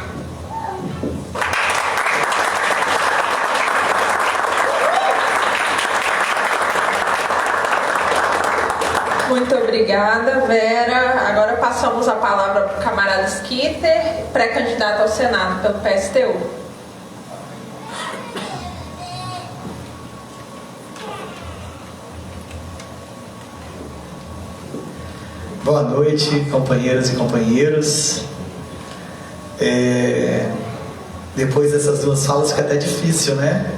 Muito obrigada, Vera. Agora passamos a palavra para o camarada Schitter, pré-candidato ao Senado pelo PSTU. Boa noite, companheiras e companheiros. Depois dessas duas falas fica até difícil, né?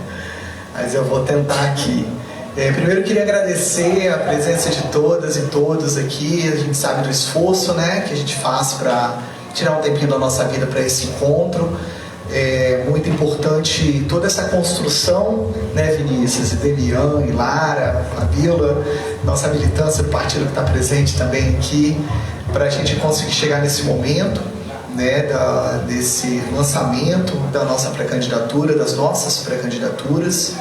Mas eu vou tentar aqui. Primeiro eu queria agradecer a presença de todas e todos aqui. A gente sabe do esforço, né, que a gente faz para tirar um tempinho da nossa vida para esse encontro. É muito importante toda essa construção, né, Vinícius, e Demian, e Lara, Fabíola, nossa militância do partido que está presente também aqui, para a gente conseguir chegar nesse momento, né, desse lançamento da nossa pré-candidatura, das nossas pré-candidaturas.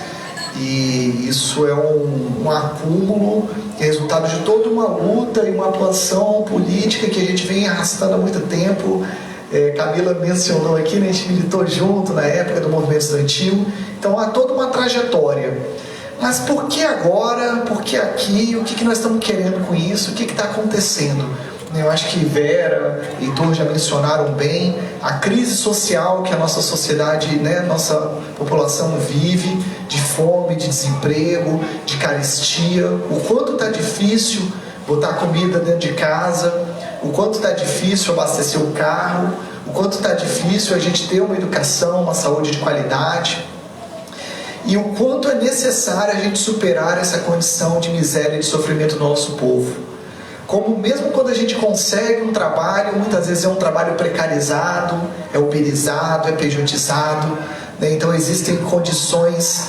E isso é um acúmulo, é resultado de toda uma luta e uma atuação política que a gente vem arrastando há muito tempo. Camila mencionou aqui, né, a gente militou junto na época do movimento estudantil, então há toda uma trajetória. Mas por que agora? Por que aqui? O que nós estamos querendo com isso? O que está acontecendo? Eu acho que Vera e Heitor já mencionaram bem a crise social que a nossa sociedade, né, nossa população vive, de fome, de desemprego, de carestia, o quanto está difícil botar comida dentro de casa, o quanto está difícil abastecer o carro, o quanto está difícil a gente ter uma educação, uma saúde de qualidade, e o quanto é necessário a gente superar essa condição de miséria e de sofrimento do nosso povo. Como mesmo quando a gente consegue um trabalho, muitas vezes é um trabalho precarizado, é uberizado, é pejotizado, né? Então existem condições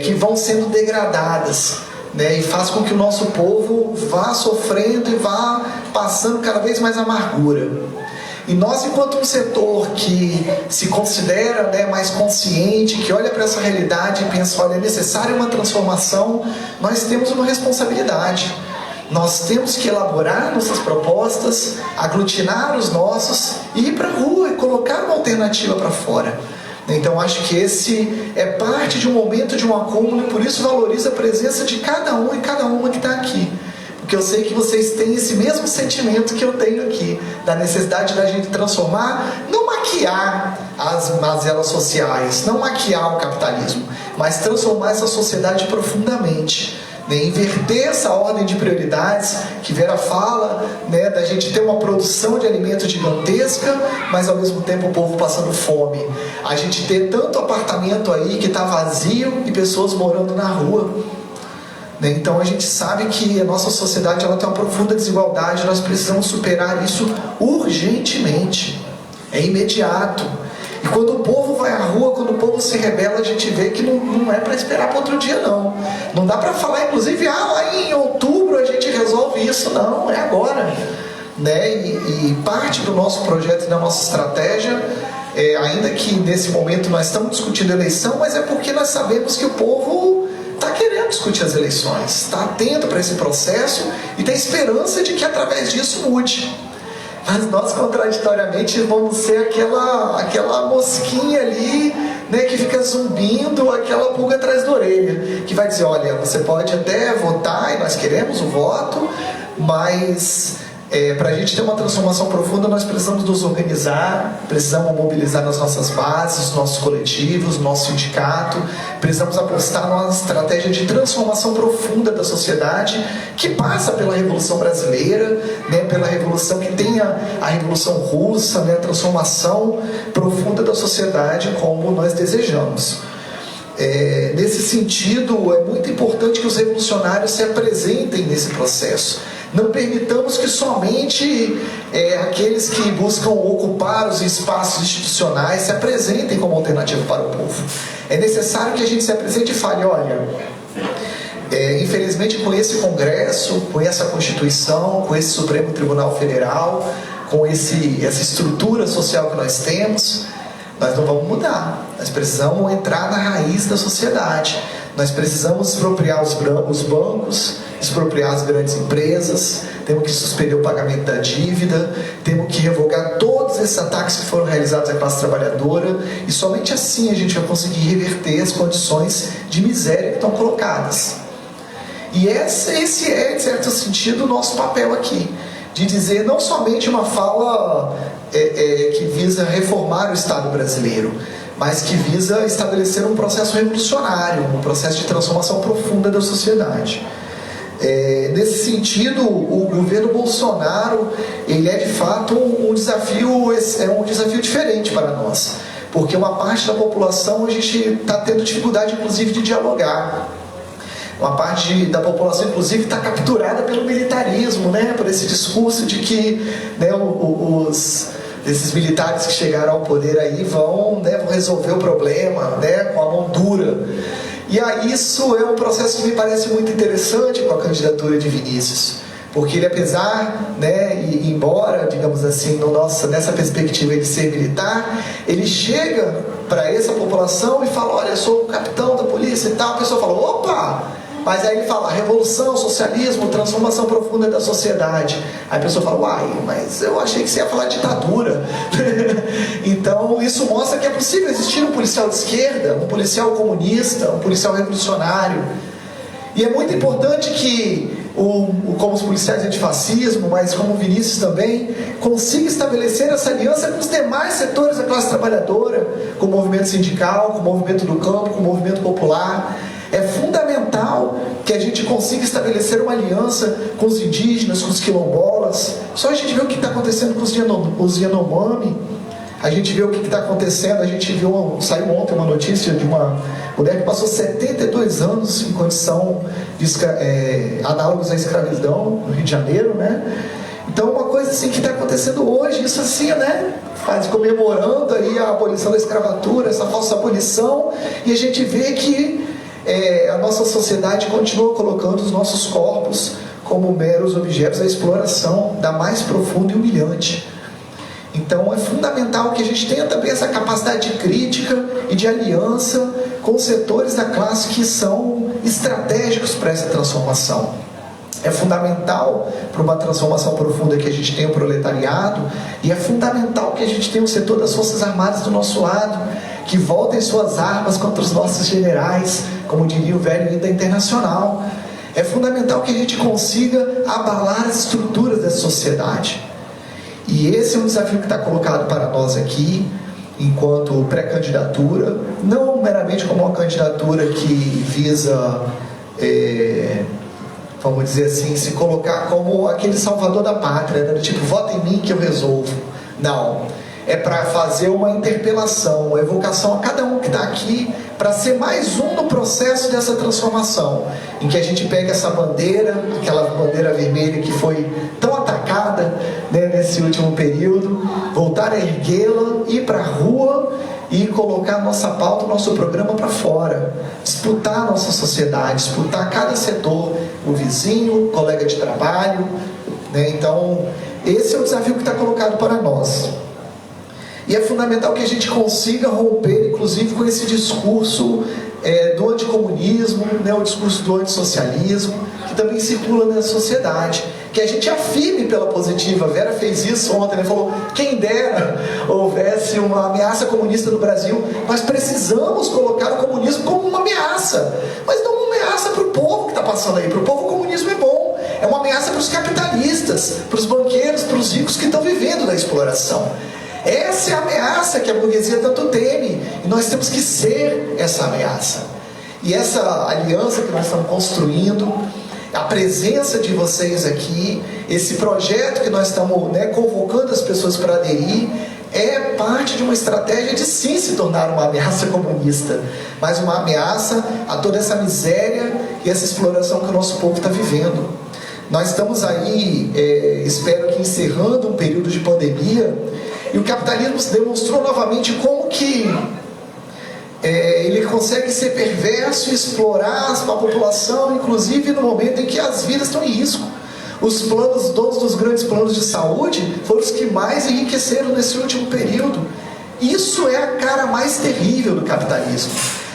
que vão sendo degradadas, né? E faz com que o nosso povo vá sofrendo e vá passando cada vez mais amargura. E nós, enquanto um setor que se considera, né, mais consciente, que olha para essa realidade e pensa, olha, é necessária uma transformação, nós temos uma responsabilidade. Nós temos que elaborar nossas propostas, aglutinar os nossos e ir para a rua e colocar uma alternativa para fora. Então acho que esse é parte de um momento de um acúmulo e por isso valorizo a presença de cada um e cada uma que está aqui. Porque eu sei que vocês têm esse mesmo sentimento que eu tenho aqui, da necessidade da gente transformar, não maquiar as mazelas sociais, não maquiar o capitalismo, mas transformar essa sociedade profundamente. Inverter essa ordem de prioridades que Vera fala, né, da gente ter uma produção de alimento gigantesca, mas ao mesmo tempo o povo passando fome. A gente ter tanto apartamento aí que está vazio e pessoas morando na rua. Então a gente sabe que a nossa sociedade ela tem uma profunda desigualdade, nós precisamos superar isso urgentemente. é imediato. E quando o povo vai à rua, quando o povo se rebela, a gente vê que não é para esperar para outro dia, não. Não dá para falar, inclusive, lá em outubro a gente resolve isso. Não, é agora. Né? E parte do nosso projeto e da nossa estratégia, ainda que nesse momento nós estamos discutindo eleição, mas é porque nós sabemos que o povo está querendo discutir as eleições, está atento para esse processo e tem esperança de que através disso mude. Mas nós, contraditoriamente, vamos ser aquela mosquinha ali, né, que fica zumbindo, aquela pulga atrás da orelha, que vai dizer, olha, você pode até votar, e nós queremos o voto, mas para a gente ter uma transformação profunda, nós precisamos nos organizar, precisamos mobilizar nas nossas bases, nossos coletivos, nosso sindicato, precisamos apostar numa estratégia de transformação profunda da sociedade, que passa pela Revolução Brasileira, né, pela revolução que tem a Revolução Russa, né, a transformação profunda da sociedade como nós desejamos. Nesse sentido, é muito importante que os revolucionários se apresentem nesse processo. Não permitamos que somente aqueles que buscam ocupar os espaços institucionais se apresentem como alternativa para o povo. É necessário que a gente se apresente e fale, olha, infelizmente com esse Congresso, com essa Constituição, com esse Supremo Tribunal Federal, com essa estrutura social que nós temos, nós não vamos mudar. Nós precisamos entrar na raiz da sociedade. Nós precisamos expropriar os bancos, expropriar as grandes empresas, temos que suspender o pagamento da dívida, temos que revogar todos esses ataques que foram realizados à classe trabalhadora, e somente assim a gente vai conseguir reverter as condições de miséria que estão colocadas. E esse é, em certo sentido, o nosso papel aqui, de dizer não somente uma fala que visa reformar o Estado brasileiro, mas que visa estabelecer um processo revolucionário, um processo de transformação profunda da sociedade. Nesse sentido, o governo Bolsonaro, ele é de fato um desafio diferente para nós, porque uma parte da população a gente está tendo dificuldade, inclusive, de dialogar. Uma parte da população, inclusive, está capturada pelo militarismo, né? Por esse discurso de que, né, esses militares que chegaram ao poder aí vão resolver o problema, né, com a mão dura. E aí isso é um processo que me parece muito interessante com a candidatura de Vinícius, porque ele, apesar, né, e embora, digamos assim, nessa perspectiva de ser militar, ele chega para essa população e fala, olha, eu sou o capitão da polícia e tal. A pessoa fala, opa! Mas aí ele fala, revolução, socialismo, transformação profunda da sociedade. Aí a pessoa fala, uai, mas eu achei que você ia falar ditadura. Então isso mostra que é possível existir um policial de esquerda, um policial comunista, um policial revolucionário. E é muito importante que, como os policiais antifascismo, mas como o Vinícius também, consiga estabelecer essa aliança com os demais setores da classe trabalhadora, com o movimento sindical, com o movimento do campo, com o movimento popular. É fundamental que a gente consiga estabelecer uma aliança com os indígenas, com os quilombolas. Só a gente vê o que está acontecendo com os Yanomami. A gente vê o que está acontecendo. A gente viu, saiu ontem uma notícia de uma mulher que passou 72 anos em condição análogos à escravidão no Rio de Janeiro, né? Então, uma coisa assim que está acontecendo hoje, isso assim, né? Comemorando aí a abolição da escravatura, essa falsa abolição, e a gente vê que a nossa sociedade continua colocando os nossos corpos como meros objetos da exploração, da mais profunda e humilhante. Então é fundamental que a gente tenha também essa capacidade de crítica e de aliança com setores da classe que são estratégicos para essa transformação. É fundamental para uma transformação profunda que a gente tenha o proletariado, e é fundamental que a gente tenha o setor das Forças Armadas do nosso lado, que voltem suas armas contra os nossos generais, como diria o velho hino internacional. É fundamental que a gente consiga abalar as estruturas dessa sociedade. E esse é um desafio que está colocado para nós aqui, enquanto pré-candidatura, não meramente como uma candidatura que visa, vamos dizer assim, se colocar como aquele salvador da pátria, né? Tipo, vota em mim que eu resolvo. Não. É para fazer uma interpelação, uma evocação a cada um que está aqui, para ser mais um no processo dessa transformação, em que a gente pega essa bandeira, aquela bandeira vermelha que foi tão atacada, bancada, né, nesse último período, voltar a erguê-la, ir para a rua e colocar a nossa pauta, o nosso programa para fora, disputar a nossa sociedade, disputar cada setor, o vizinho, o colega de trabalho, né? Então, esse é o desafio que está colocado para nós. E é fundamental que a gente consiga romper, inclusive, com esse discurso do anticomunismo, né, o discurso do antissocialismo, que também circula na sociedade. Que a gente afirme pela positiva. A Vera fez isso ontem, né? Falou, quem dera houvesse uma ameaça comunista no Brasil. Nós precisamos colocar o comunismo como uma ameaça. Mas não uma ameaça para o povo que está passando aí. Para o povo o comunismo é bom. É uma ameaça para os capitalistas, para os banqueiros, para os ricos que estão vivendo da exploração. Essa é a ameaça que a burguesia tanto teme. E nós temos que ser essa ameaça. E essa aliança que nós estamos construindo, a presença de vocês aqui, esse projeto que nós estamos, né, convocando as pessoas para aderir, é parte de uma estratégia de sim se tornar uma ameaça comunista, mas uma ameaça a toda essa miséria e essa exploração que o nosso povo está vivendo. Nós estamos aí, espero que encerrando um período de pandemia, e o capitalismo demonstrou novamente como que ele consegue ser perverso e explorar a população, inclusive no momento em que as vidas estão em risco. Os donos dos grandes planos de saúde foram os que mais enriqueceram nesse último período. Isso é a cara mais terrível do capitalismo.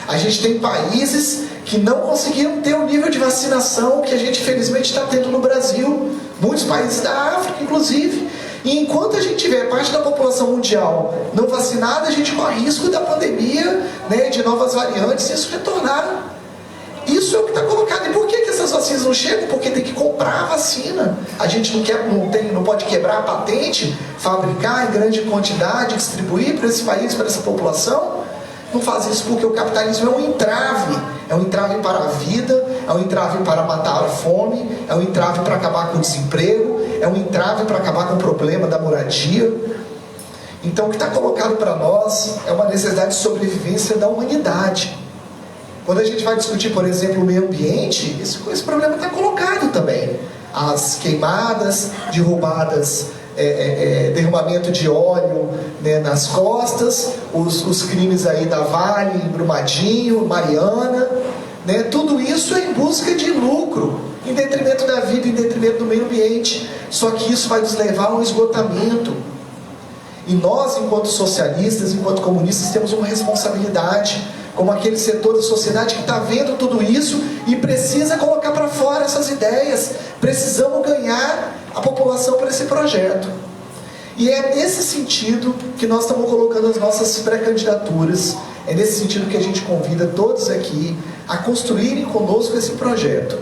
A gente tem países que não conseguiram ter o nível de vacinação que a gente felizmente está tendo no Brasil, muitos países da África inclusive. E enquanto a gente tiver parte da população mundial não vacinada, a gente corre risco da pandemia, né, de novas variantes, e isso retornar. Isso é o que está colocado. E por que essas vacinas não chegam? Porque tem que comprar a vacina. A gente não pode quebrar a patente, fabricar em grande quantidade, distribuir para esse país, para essa população. Não faz isso porque o capitalismo é um entrave. É um entrave para a vida, é um entrave para matar a fome, é um entrave para acabar com o desemprego, é um entrave para acabar com o problema da moradia. Então o que está colocado para nós é uma necessidade de sobrevivência da humanidade. Quando a gente vai discutir, por exemplo, o meio ambiente, esse problema está colocado também. As queimadas, derrubadas, derramamento de óleo, né, nas costas, os crimes aí da Vale, Brumadinho, Mariana, né, tudo isso é em busca de lucro, em detrimento da vida, em detrimento do meio ambiente. Só que isso vai nos levar a um esgotamento. E nós, enquanto socialistas, enquanto comunistas, temos uma responsabilidade, como aquele setor da sociedade que está vendo tudo isso e precisa colocar para fora essas ideias. Precisamos ganhar a população para esse projeto. E é nesse sentido que nós estamos colocando as nossas pré-candidaturas. É nesse sentido que a gente convida todos aqui a construírem conosco esse projeto,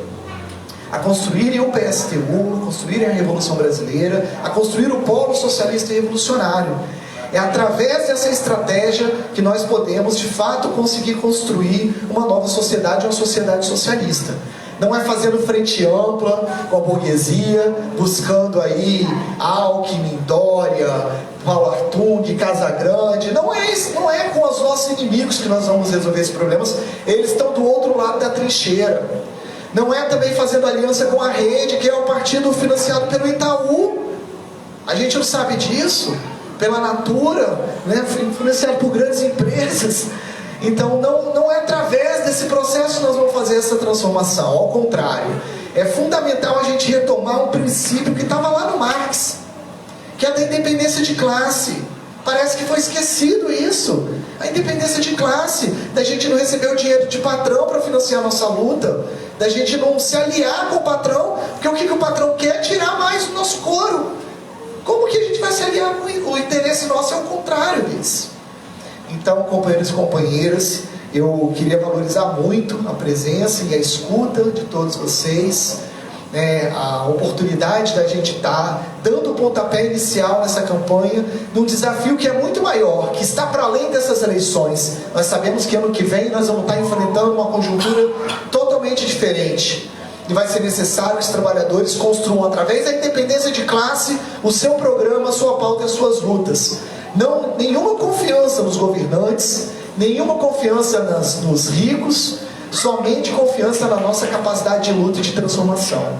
a construírem o PSTU, a construírem a Revolução Brasileira, a construir o Polo Socialista e Revolucionário. É através dessa estratégia que nós podemos, de fato, conseguir construir uma nova sociedade, uma sociedade socialista. Não é fazendo frente ampla com a burguesia, buscando aí Alckmin, Dória, Paulo Artung, Casagrande. Não é isso, não é com os nossos inimigos que nós vamos resolver esses problemas. Eles estão do outro lado da trincheira. Não é também fazendo aliança com a Rede, que é um partido financiado pelo Itaú. A gente não sabe disso. Pela Natura, né, financiado por grandes empresas. Então não é através desse processo que nós vamos fazer essa transformação. Ao contrário, é fundamental a gente retomar um princípio que estava lá no Marx, que é da independência de classe. Parece que foi esquecido isso. A independência de classe, da gente não receber o dinheiro de patrão para financiar a nossa luta, da gente não se aliar com o patrão, porque o que o patrão quer é tirar mais do nosso couro. Como que a gente vai se aliar com o interesse nosso? É o contrário disso. Então, companheiros e companheiras, eu queria valorizar muito a presença e a escuta de todos vocês, né, a oportunidade da gente estar dando o pontapé inicial nessa campanha, num desafio que é muito maior, que está para além dessas eleições. Nós sabemos que ano que vem nós vamos estar enfrentando uma conjuntura totalmente diferente. E vai ser necessário que os trabalhadores construam, através da independência de classe, o seu programa, a sua pauta e as suas lutas. Nenhuma confiança nos governantes, nenhuma confiança nos ricos, somente confiança na nossa capacidade de luta e de transformação.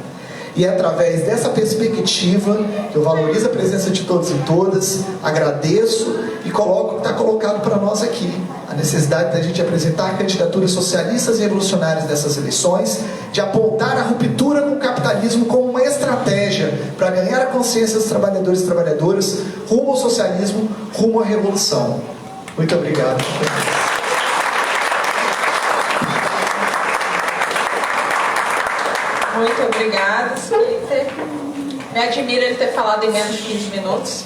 E é através dessa perspectiva que eu valorizo a presença de todos e todas, agradeço e coloco o que está colocado para nós aqui. A necessidade da gente apresentar candidaturas socialistas e revolucionárias nessas eleições, de apontar a ruptura com o capitalismo como uma estratégia para ganhar a consciência dos trabalhadores e trabalhadoras rumo ao socialismo, rumo à revolução. Muito obrigado. Muito obrigada, Splinter. Me admira ele ter falado em menos de 15 minutos.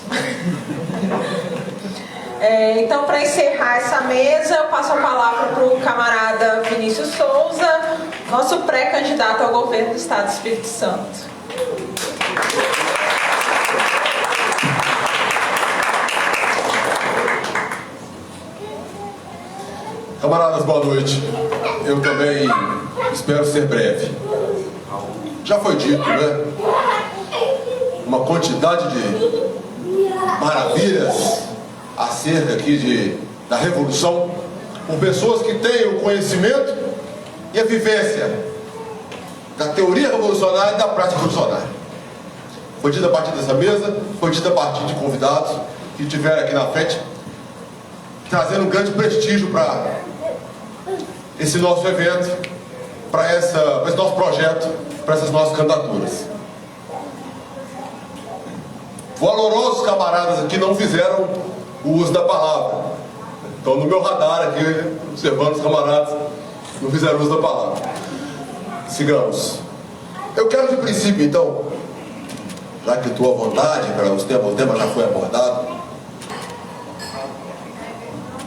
Então, para encerrar essa mesa, eu passo a palavra para o camarada Vinícius Souza, nosso pré-candidato ao governo do Estado do Espírito Santo. Camaradas, boa noite. Eu também espero ser breve. Já foi dito, né? Uma quantidade de maravilhas acerca aqui da Revolução, por pessoas que têm o conhecimento e a vivência da teoria revolucionária e da prática revolucionária. Foi dito a partir dessa mesa, foi dito a partir de convidados que estiveram aqui na frente, trazendo um grande prestígio para esse nosso evento, para esse nosso projeto, para essas nossas candidaturas. Valorosos camaradas aqui não fizeram o uso da palavra. Então, no meu radar aqui, observando os camaradas, não fizeram uso da palavra. Sigamos. Eu quero de princípio, então, já que estou à vontade, o tema já foi abordado,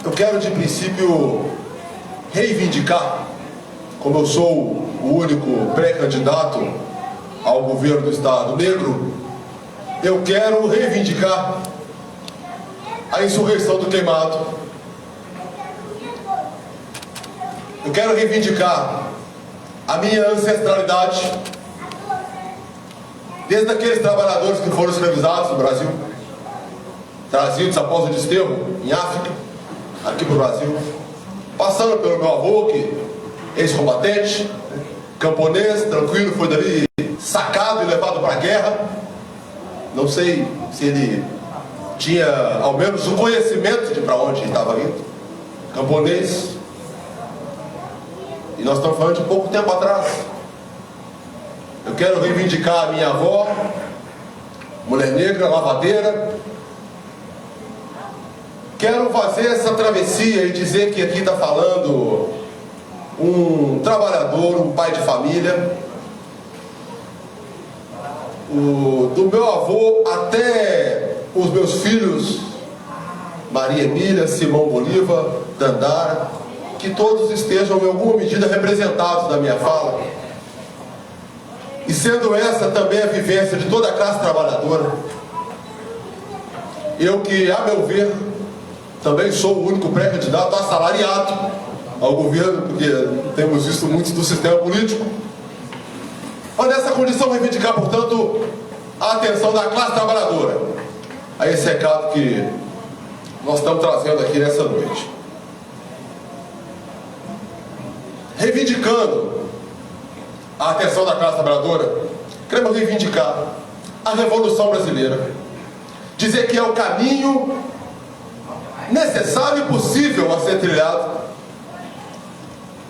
eu quero de princípio reivindicar, como eu sou o único pré-candidato ao governo do Estado negro, eu quero reivindicar a insurreição do queimado. Eu quero reivindicar a minha ancestralidade, desde aqueles trabalhadores que foram escravizados no Brasil, trazidos após o desterro em África, aqui para o Brasil, passando pelo meu avô, que ex-combatente, camponês, tranquilo, foi dali sacado e levado para a guerra. Não sei se ele tinha ao menos o conhecimento de para onde ele estava indo. Camponês. E nós estamos falando de pouco tempo atrás. Eu quero reivindicar a minha avó, mulher negra, lavadeira. Quero fazer essa travessia e dizer que aqui está falando um trabalhador, um pai de família, do meu avô até os meus filhos, Maria Emília, Simão Bolívar, Dandara, que todos estejam em alguma medida representados na minha fala. E sendo essa também a vivência de toda a classe trabalhadora, eu que, a meu ver, também sou o único pré-candidato assalariado ao governo, porque temos visto muito do sistema político. Mas nessa condição reivindicar, portanto, a atenção da classe trabalhadora a esse recado que nós estamos trazendo aqui nessa noite. Reivindicando a atenção da classe trabalhadora, queremos reivindicar a Revolução Brasileira, dizer que é o caminho necessário e possível a ser trilhado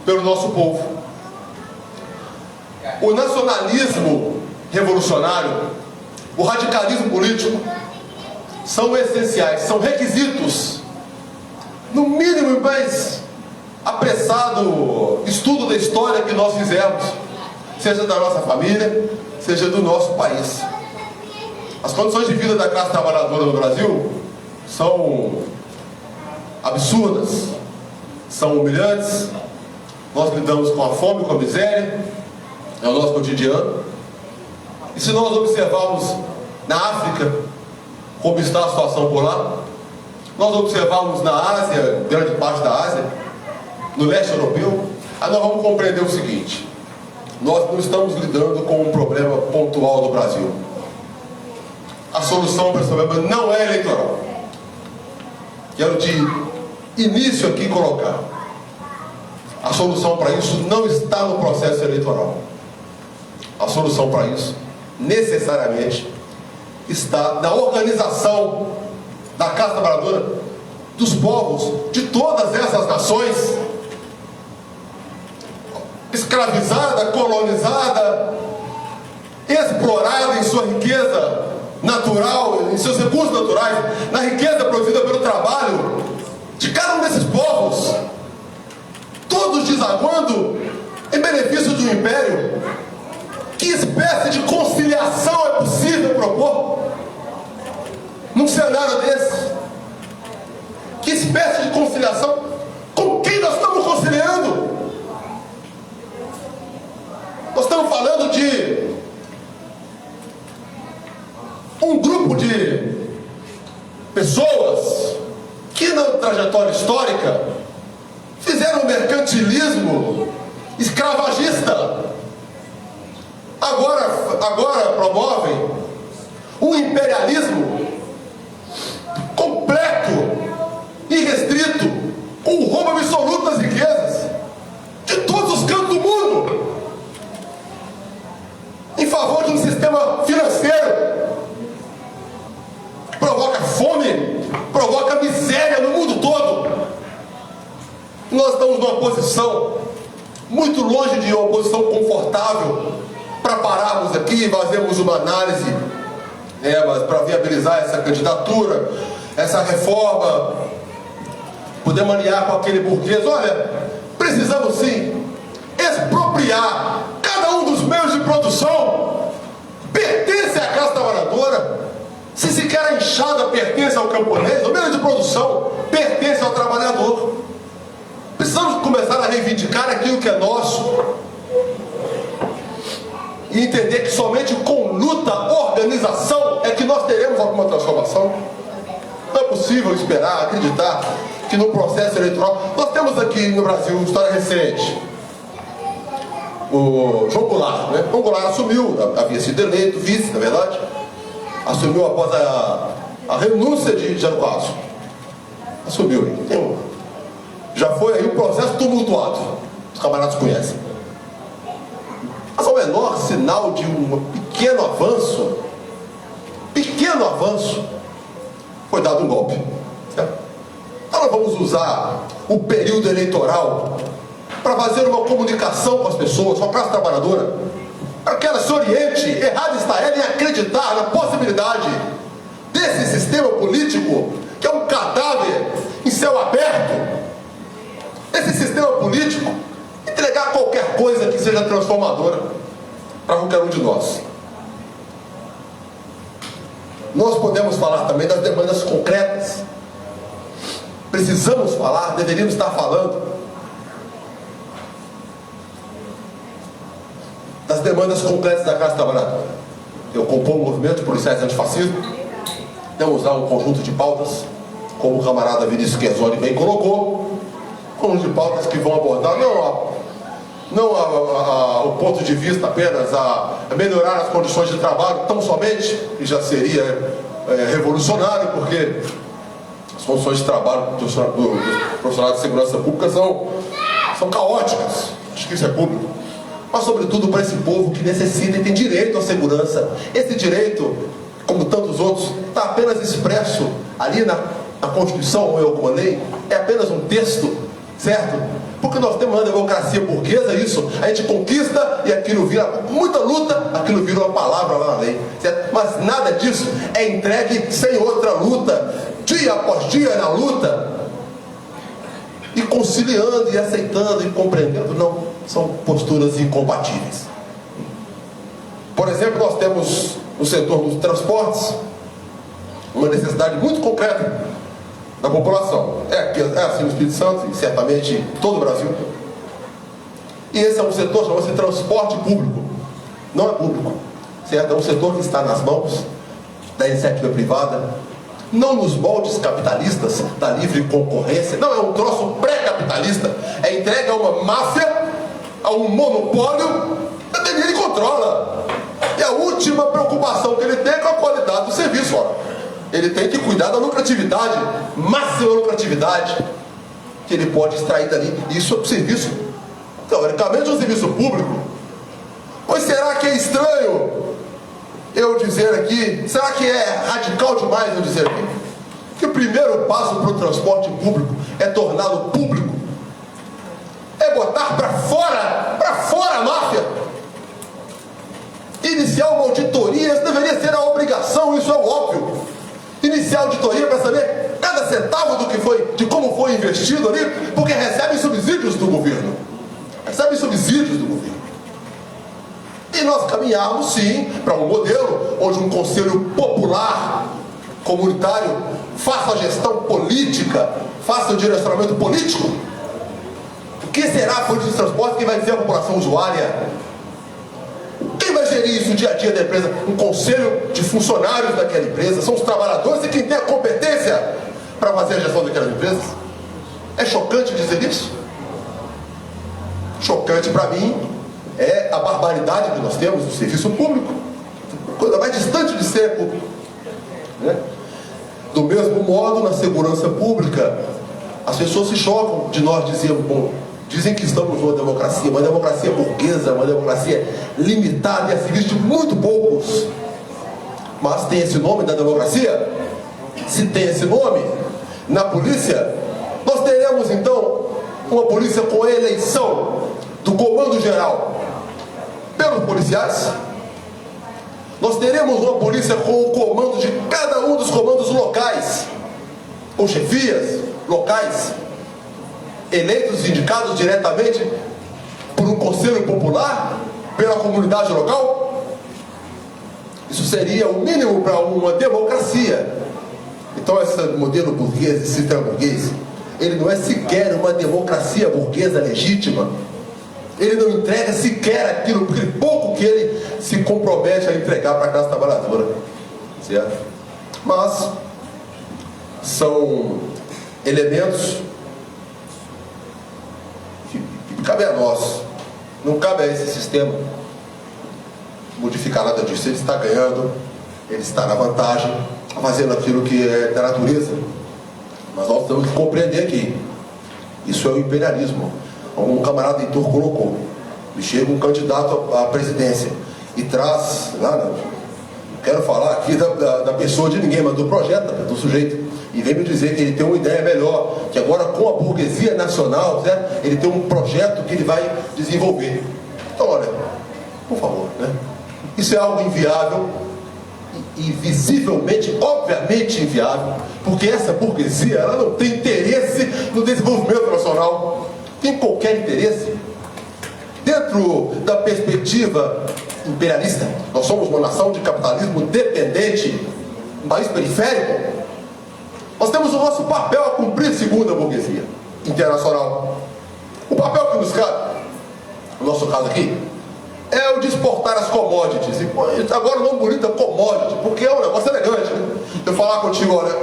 pelo nosso povo. O nacionalismo revolucionário, o radicalismo político são essenciais, são requisitos, no mínimo mais apressado estudo da história que nós fizemos, seja da nossa família, seja do nosso país. As condições de vida da classe trabalhadora no Brasil são absurdas, são humilhantes. Nós lidamos com a fome, com a miséria, é o nosso cotidiano. E se nós observarmos na África como está a situação por lá, nós observarmos na Ásia, grande parte da Ásia, no leste europeu, aí nós vamos compreender o seguinte: nós não estamos lidando com um problema pontual do Brasil. A solução para esse problema não é eleitoral. Quero de início aqui colocar: a solução para isso não está no processo eleitoral. A solução para isso necessariamente, está na organização da classe trabalhadora dos povos de todas essas nações, escravizada, colonizada, explorada em sua riqueza natural, em seus recursos naturais, na riqueza produzida pelo trabalho de cada um desses povos, todos desaguando em benefício de um império. Que espécie de conciliação é possível propor num cenário desse? Que espécie de conciliação? Com quem nós estamos conciliando? Nós estamos falando de um grupo de pessoas que na trajetória histórica fizeram um mercantilismo escravagista. Agora promovem um imperialismo completo, irrestrito, com o roubo absoluto das riquezas de todos os cantos do mundo, em favor de um sistema financeiro que provoca fome, provoca miséria no mundo todo. Nós estamos numa posição muito longe de uma posição confortável para pararmos aqui e fazermos uma análise, mas para viabilizar essa candidatura, essa reforma, poder maniar com aquele burguês. Olha, precisamos sim expropriar cada um dos meios de produção. Pertence à classe trabalhadora. Se sequer a enxada pertence ao camponês, o meio de produção pertence ao trabalhador. Precisamos começar a reivindicar aquilo que é nosso e entender que somente com luta, organização, é que nós teremos alguma transformação. Não é possível esperar, acreditar que no processo eleitoral... Nós temos aqui no Brasil, história recente, o João Goulart, né? João Goulart assumiu, havia sido eleito, vice, na verdade, assumiu após a renúncia de Jânio Quadros. Assumiu. Já foi aí um processo tumultuado, os camaradas conhecem. Mas ao menor sinal de um pequeno avanço, foi dado um golpe. Certo? Então nós vamos usar o período eleitoral para fazer uma comunicação com as pessoas, com a classe trabalhadora, para que ela se oriente. Errado está ela em acreditar na possibilidade desse sistema político, que é um cadáver em céu aberto, esse sistema político entregar qualquer coisa que seja transformadora para qualquer um de nós. Nós podemos falar também das demandas concretas. Precisamos falar, deveríamos estar falando das demandas concretas da classe trabalhadora. Eu compor um movimento de policiais antifascismo, temos lá um conjunto de pautas, como o camarada Vinícius Quezoni bem colocou, conjunto de pautas que vão abordar não o ponto de vista apenas a melhorar as condições de trabalho, tão somente, que já seria revolucionário, porque as condições de trabalho dos profissionais de segurança pública são caóticas, acho que isso é público, mas sobretudo para esse povo que necessita e tem direito à segurança. Esse direito, como tantos outros, está apenas expresso ali na Constituição, ou como a lei, é apenas um texto, certo? Porque nós temos uma democracia burguesa, isso, a gente conquista e aquilo vira, com muita luta, aquilo vira uma palavra lá na lei, certo? Mas nada disso é entregue sem outra luta, dia após dia na luta, e conciliando, e aceitando, e compreendendo. Não, são posturas incompatíveis. Por exemplo, nós temos no setor dos transportes uma necessidade muito concreta da população. É assim no Espírito Santo e certamente em todo o Brasil. E esse é um setor, chama-se transporte público. Não é público, certo? É um setor que está nas mãos da iniciativa privada, não nos moldes capitalistas da livre concorrência. Não, é um troço pré-capitalista. É entregue a uma máfia, a um monopólio que ele controla. E a última preocupação que ele tem é com a qualidade do serviço. Ele tem que cuidar da lucratividade, máxima lucratividade que ele pode extrair dali. Isso é um serviço, teoricamente, um serviço público. Pois será que é estranho eu dizer aqui, será que é radical demais eu dizer aqui, que o primeiro passo para o transporte público é torná-lo público, é botar para fora a máfia, iniciar uma auditoria, isso deveria ser a obrigação, isso é óbvio, iniciar a auditoria para saber cada centavo do que foi, de como foi investido ali, porque recebem subsídios do governo, e nós caminharmos sim para um modelo onde um conselho popular comunitário faça a gestão política, faça o direcionamento político. O que será a política de transporte? Quem vai dizer a população usuária? Quem vai gerir isso no dia a dia da empresa? Um conselho de funcionários daquela empresa, são os trabalhadores e quem tem a competência para fazer a gestão daquelas empresas. É chocante dizer isso? Chocante para mim é a barbaridade que nós temos no serviço público, coisa mais distante de ser público, né? Do mesmo modo, na segurança pública, as pessoas se chocam de nós dizermos, bom, dizem que estamos numa democracia, uma democracia burguesa, uma democracia limitada e a serviço de muito poucos. Mas tem esse nome da democracia? Se tem esse nome, na polícia, nós teremos então uma polícia com a eleição do comando geral pelos policiais. Nós teremos uma polícia com o comando de cada um dos comandos locais, com chefias locais, eleitos e indicados diretamente por um conselho popular, pela comunidade local. Isso seria o mínimo para uma democracia. Então esse modelo burguês, esse sistema burguês, ele não é sequer uma democracia burguesa legítima. Ele não entrega sequer aquilo pouco que ele se compromete a entregar para a classe trabalhadora, certo? Mas são elementos que cabe a nós, não cabe a esse sistema modificar nada disso. Ele está ganhando, ele está na vantagem, fazendo aquilo que é da natureza. Mas nós temos que compreender que isso é o imperialismo. Como um camarada Heitor colocou, e chega um candidato à presidência e traz, não quero falar aqui da pessoa de ninguém, mas do projeto do sujeito, e vem me dizer que ele tem uma ideia melhor, que agora com a burguesia nacional, certo? Ele tem um projeto que ele vai desenvolver. Então olha, por favor, né? Isso é algo inviável e visivelmente, obviamente inviável, porque essa burguesia ela não tem interesse no desenvolvimento nacional. Tem qualquer interesse. Dentro da perspectiva imperialista, nós somos uma nação de capitalismo dependente, um país periférico. Nós temos o nosso papel a cumprir segundo a burguesia internacional. O papel que nos cabe, no nosso caso aqui, é o de exportar as commodities. E agora o nome bonito é commodity, porque é um negócio elegante, né? Eu falar contigo, olha,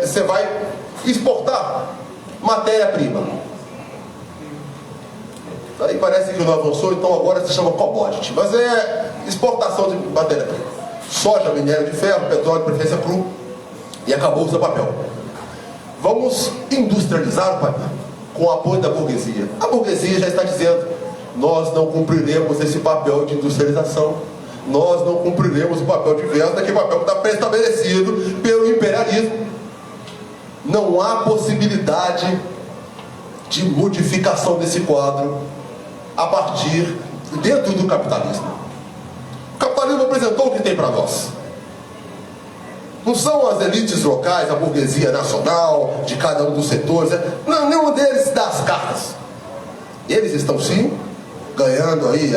você vai exportar matéria-prima. Aí parece que não avançou, então agora se chama commodity. Mas é exportação de matéria-prima. Soja, minério de ferro, petróleo, preferência cru. E acabou o seu papel. Vamos industrializar o papel com o apoio da burguesia. A burguesia já está dizendo: nós não cumpriremos esse papel de industrialização. Nós não cumpriremos o papel de venda, que é o papel que está pré-estabelecido pelo imperialismo. Não há possibilidade de modificação desse quadro a partir dentro do capitalismo. O capitalismo apresentou o que tem para nós. Não são as elites locais, a burguesia nacional, de cada um dos setores. Não, nenhum deles dá as cartas. Eles estão sim ganhando aí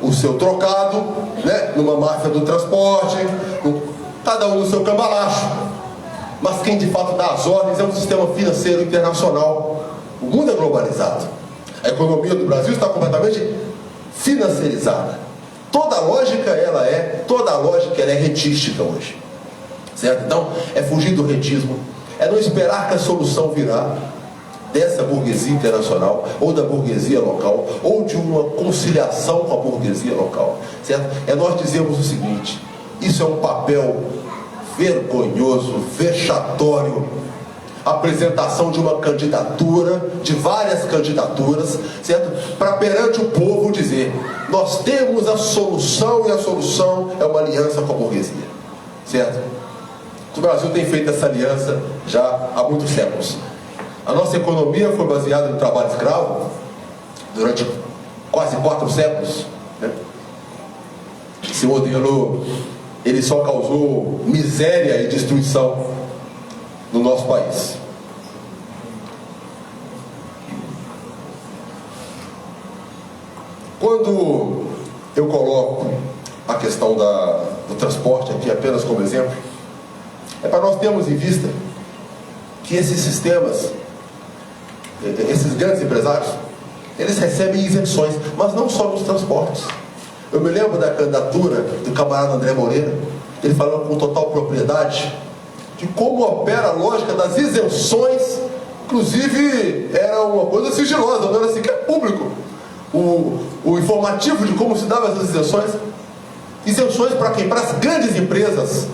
o seu trocado, né, numa máfia do transporte, cada um no seu cambalacho. Mas quem de fato dá as ordens é um sistema financeiro internacional. O mundo é globalizado. A economia do Brasil está completamente financiarizada. Toda a lógica ela é rentística hoje. Certo? Então, é fugir do rentismo, é não esperar que a solução virá dessa burguesia internacional, ou da burguesia local, ou de uma conciliação com a burguesia local. Certo? É nós dizermos o seguinte: isso é um papel vergonhoso, vexatório. a apresentação de uma candidatura, de várias candidaturas, certo? Para perante o povo dizer, nós temos a solução e a solução é uma aliança com a burguesia, certo? O Brasil tem feito essa aliança já há muitos séculos. A nossa economia foi baseada no trabalho escravo durante quase 4 séculos, né? Esse modelo, ele só causou miséria e destruição no nosso país. Quando eu coloco a questão do transporte aqui apenas como exemplo, é para nós termos em vista que esses sistemas, esses grandes empresários, eles recebem isenções, mas não só nos transportes. Eu me lembro da candidatura do camarada André Moreira, ele falou com total propriedade de como opera a lógica das isenções, inclusive era uma coisa sigilosa, não era sequer público. O informativo de como se davam essas isenções. Isenções para quem? Para as grandes empresas,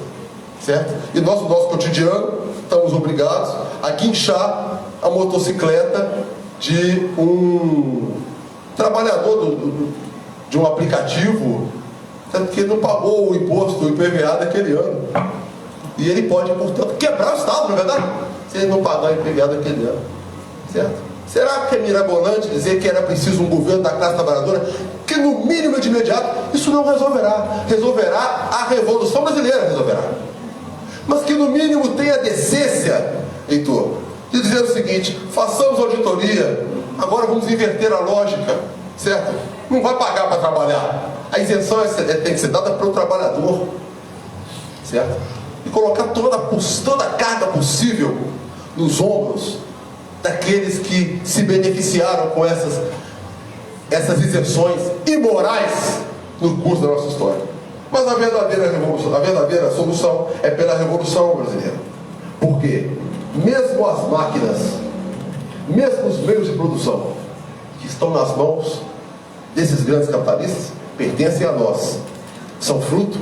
certo? E nós, no nosso cotidiano, estamos obrigados a guinchar a motocicleta de um trabalhador de um aplicativo, certo? Que não pagou o imposto, o IPVA daquele ano. E ele pode, portanto, quebrar o Estado, não é verdade? Se ele não pagar o IPVA daquele ano, certo? Será que é mirabolante dizer que era preciso um governo da classe trabalhadora que, no mínimo de imediato, isso não resolverá? Resolverá a Revolução Brasileira, resolverá. Mas que, no mínimo, tenha a decência, Heitor, de dizer o seguinte: façamos auditoria, agora vamos inverter a lógica, certo? Não vai pagar para trabalhar. A isenção tem que ser dada para o trabalhador, certo? E colocar toda a carga possível nos ombros daqueles que se beneficiaram com essas isenções imorais no curso da nossa história. Mas a verdadeira revolução, a verdadeira solução é pela Revolução Brasileira. Por quê? Mesmo as máquinas, mesmo os meios de produção que estão nas mãos desses grandes capitalistas, pertencem a nós. São fruto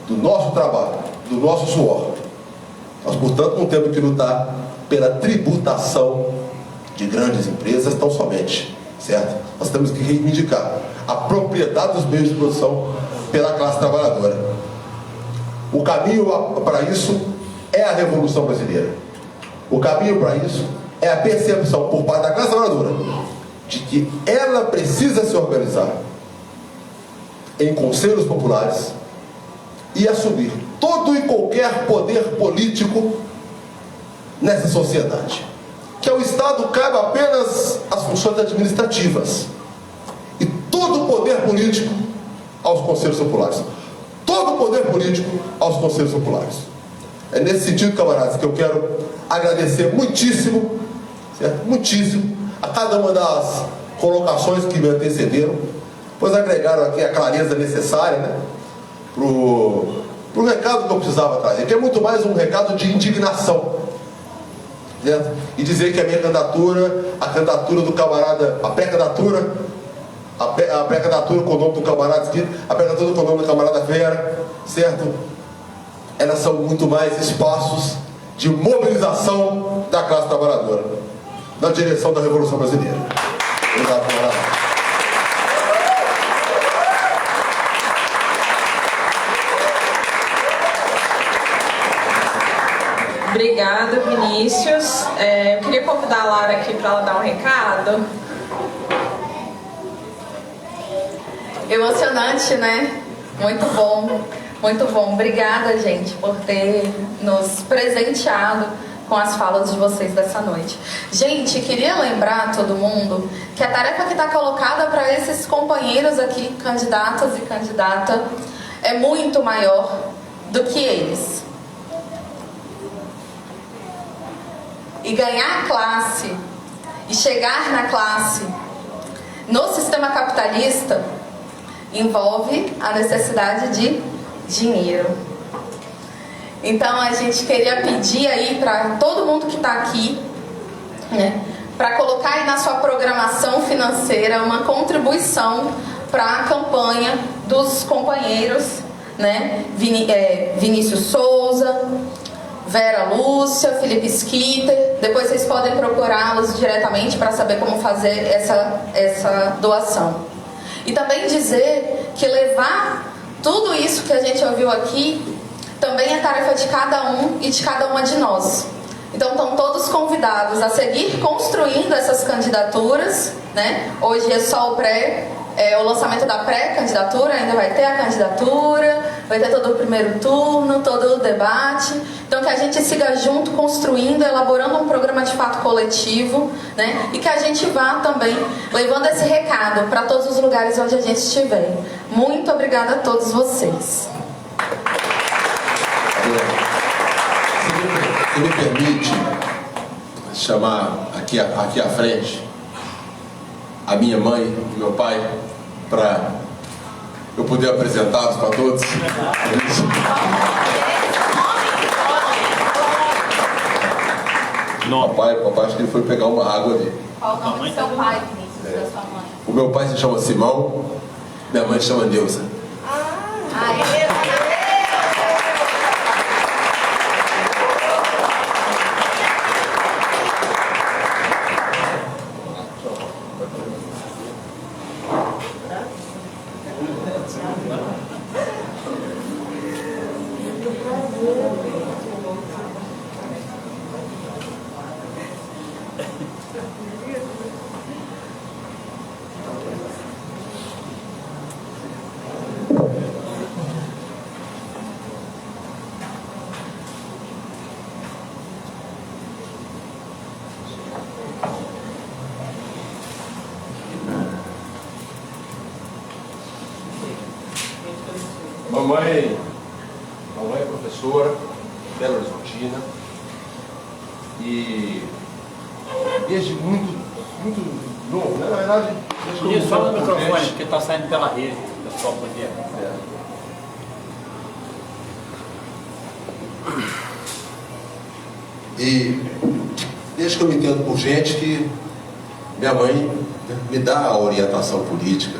do nosso trabalho, do nosso suor. Nós, portanto, não temos que lutar pela tributação de grandes empresas tão somente, certo? Nós temos que reivindicar a propriedade dos meios de produção pela classe trabalhadora. O caminho para isso é a Revolução Brasileira. O caminho para isso é a percepção por parte da classe trabalhadora de que ela precisa se organizar em conselhos populares e assumir todo e qualquer poder político nessa sociedade. Que ao Estado cabe apenas as funções administrativas e todo o poder político aos conselhos populares. Todo o poder político aos conselhos populares. É nesse sentido, camaradas, que eu quero agradecer muitíssimo, certo? Muitíssimo a cada uma das colocações que me antecederam, pois agregaram aqui a clareza necessária, né, pro recado que eu precisava trazer, que é muito mais um recado de indignação, certo? E dizer que a minha candidatura, a candidatura do camarada, a pré-candidatura com o nome do camarada escrito, a pré-candidatura com o nome do camarada Vera, certo? Elas são muito mais espaços de mobilização da classe trabalhadora na direção da Revolução Brasileira. Obrigado, camarada. Obrigada, Vinícius. Eu queria convidar a Lara aqui para ela dar um recado. Emocionante, né? Muito bom, muito bom. Obrigada, gente, por ter nos presenteado com as falas de vocês dessa noite. Gente, queria lembrar a todo mundo que a tarefa que está colocada para esses companheiros aqui, candidatas e candidata, é muito maior do que eles. E ganhar a classe e chegar na classe no sistema capitalista envolve a necessidade de dinheiro. Então a gente queria pedir aí para todo mundo que está aqui, né, para colocar aí na sua programação financeira uma contribuição para a campanha dos companheiros, né, Vinícius Souza, Vera Lúcia, Felipe Schitter, depois vocês podem procurá-los diretamente para saber como fazer essa doação. E também dizer que levar tudo isso que a gente ouviu aqui também é tarefa de cada um e de cada uma de nós. Então estão todos convidados a seguir construindo essas candidaturas, né? Hoje é só o lançamento da pré-candidatura, ainda vai ter a candidatura, vai ter todo o primeiro turno, todo o debate. Então que a gente siga junto, construindo, elaborando um programa de fato coletivo, né? E que a gente vá também levando esse recado para todos os lugares onde a gente estiver. Muito obrigada a todos vocês. Se me permite chamar aqui à frente a minha mãe e meu pai, para eu poder apresentá-los para todos. Papai, acho que ele foi pegar uma água ali. Qual o nome do seu pai, Vinícius, da sua mãe? O meu pai se chama Simão, minha mãe se chama Neuza. Mamãe é professora, Belo Horizontina, e desde muito novo, né? Na verdade, Isso, fala no microfone, porque está saindo pela rede, o pessoal podia. E desde que eu me entendo por gente, que minha mãe me dá a orientação política,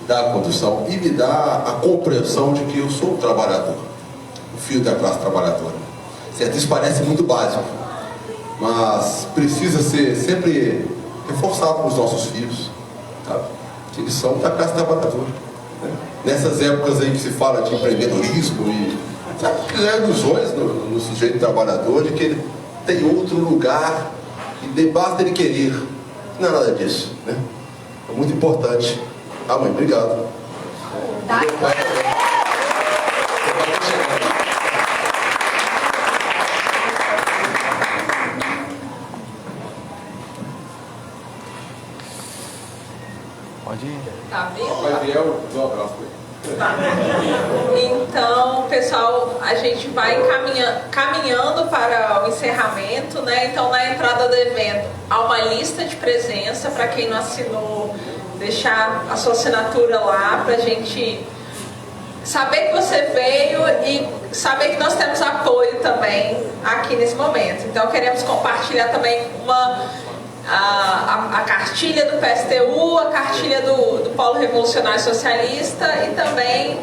me dá a condução e me dá a compreensão de que eu sou um trabalhador, o filho da classe trabalhadora. Certo? Isso parece muito básico, mas precisa ser sempre reforçado para os nossos filhos, tá? Que eles são da classe trabalhadora, né? Nessas épocas aí que se fala de empreendedorismo e ilusões no sujeito trabalhador, de que ele tem outro lugar e basta ele querer. Não é nada disso, né? É muito importante. Ah, mãe, obrigado. Pode ir. Tá vendo? Papai Biel, dá um abraço pra ele. Então, pessoal, a gente vai caminhando para o encerramento, né? Então, na entrada do evento, há uma lista de presença para quem não assinou, deixar a sua assinatura lá para a gente saber que você veio e saber que nós temos apoio também aqui nesse momento. Então, queremos compartilhar também a cartilha do PSTU, a cartilha do Polo Revolucionário Socialista e também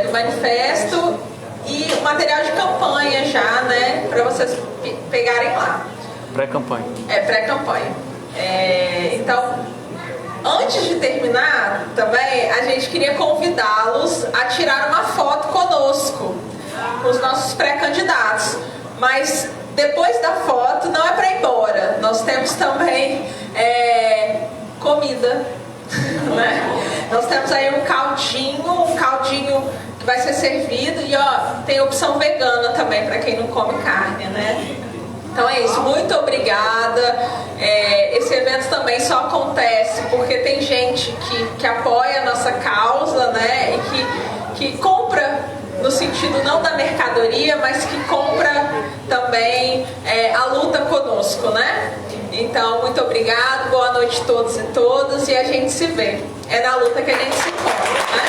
do manifesto e o material de campanha já, né, para vocês pegarem lá. Pré-campanha. Pré-campanha. Então, antes de terminar, também a gente queria convidá-los a tirar uma foto conosco, com os nossos pré-candidatos. Mas depois da foto não é para ir embora. Nós temos também comida, né? Nós temos aí um caldinho que vai ser servido e tem opção vegana também para quem não come carne, né? Então é isso, muito obrigada. Esse evento também só acontece porque tem gente que apoia a nossa causa, né? E que compra no sentido não da mercadoria, mas que compra também a luta conosco, né? Então, muito obrigado, boa noite a todos e todas, e a gente se vê. É na luta que a gente se encontra, né?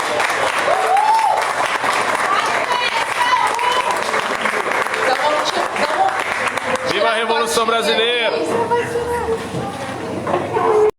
Viva a Revolução Brasileira!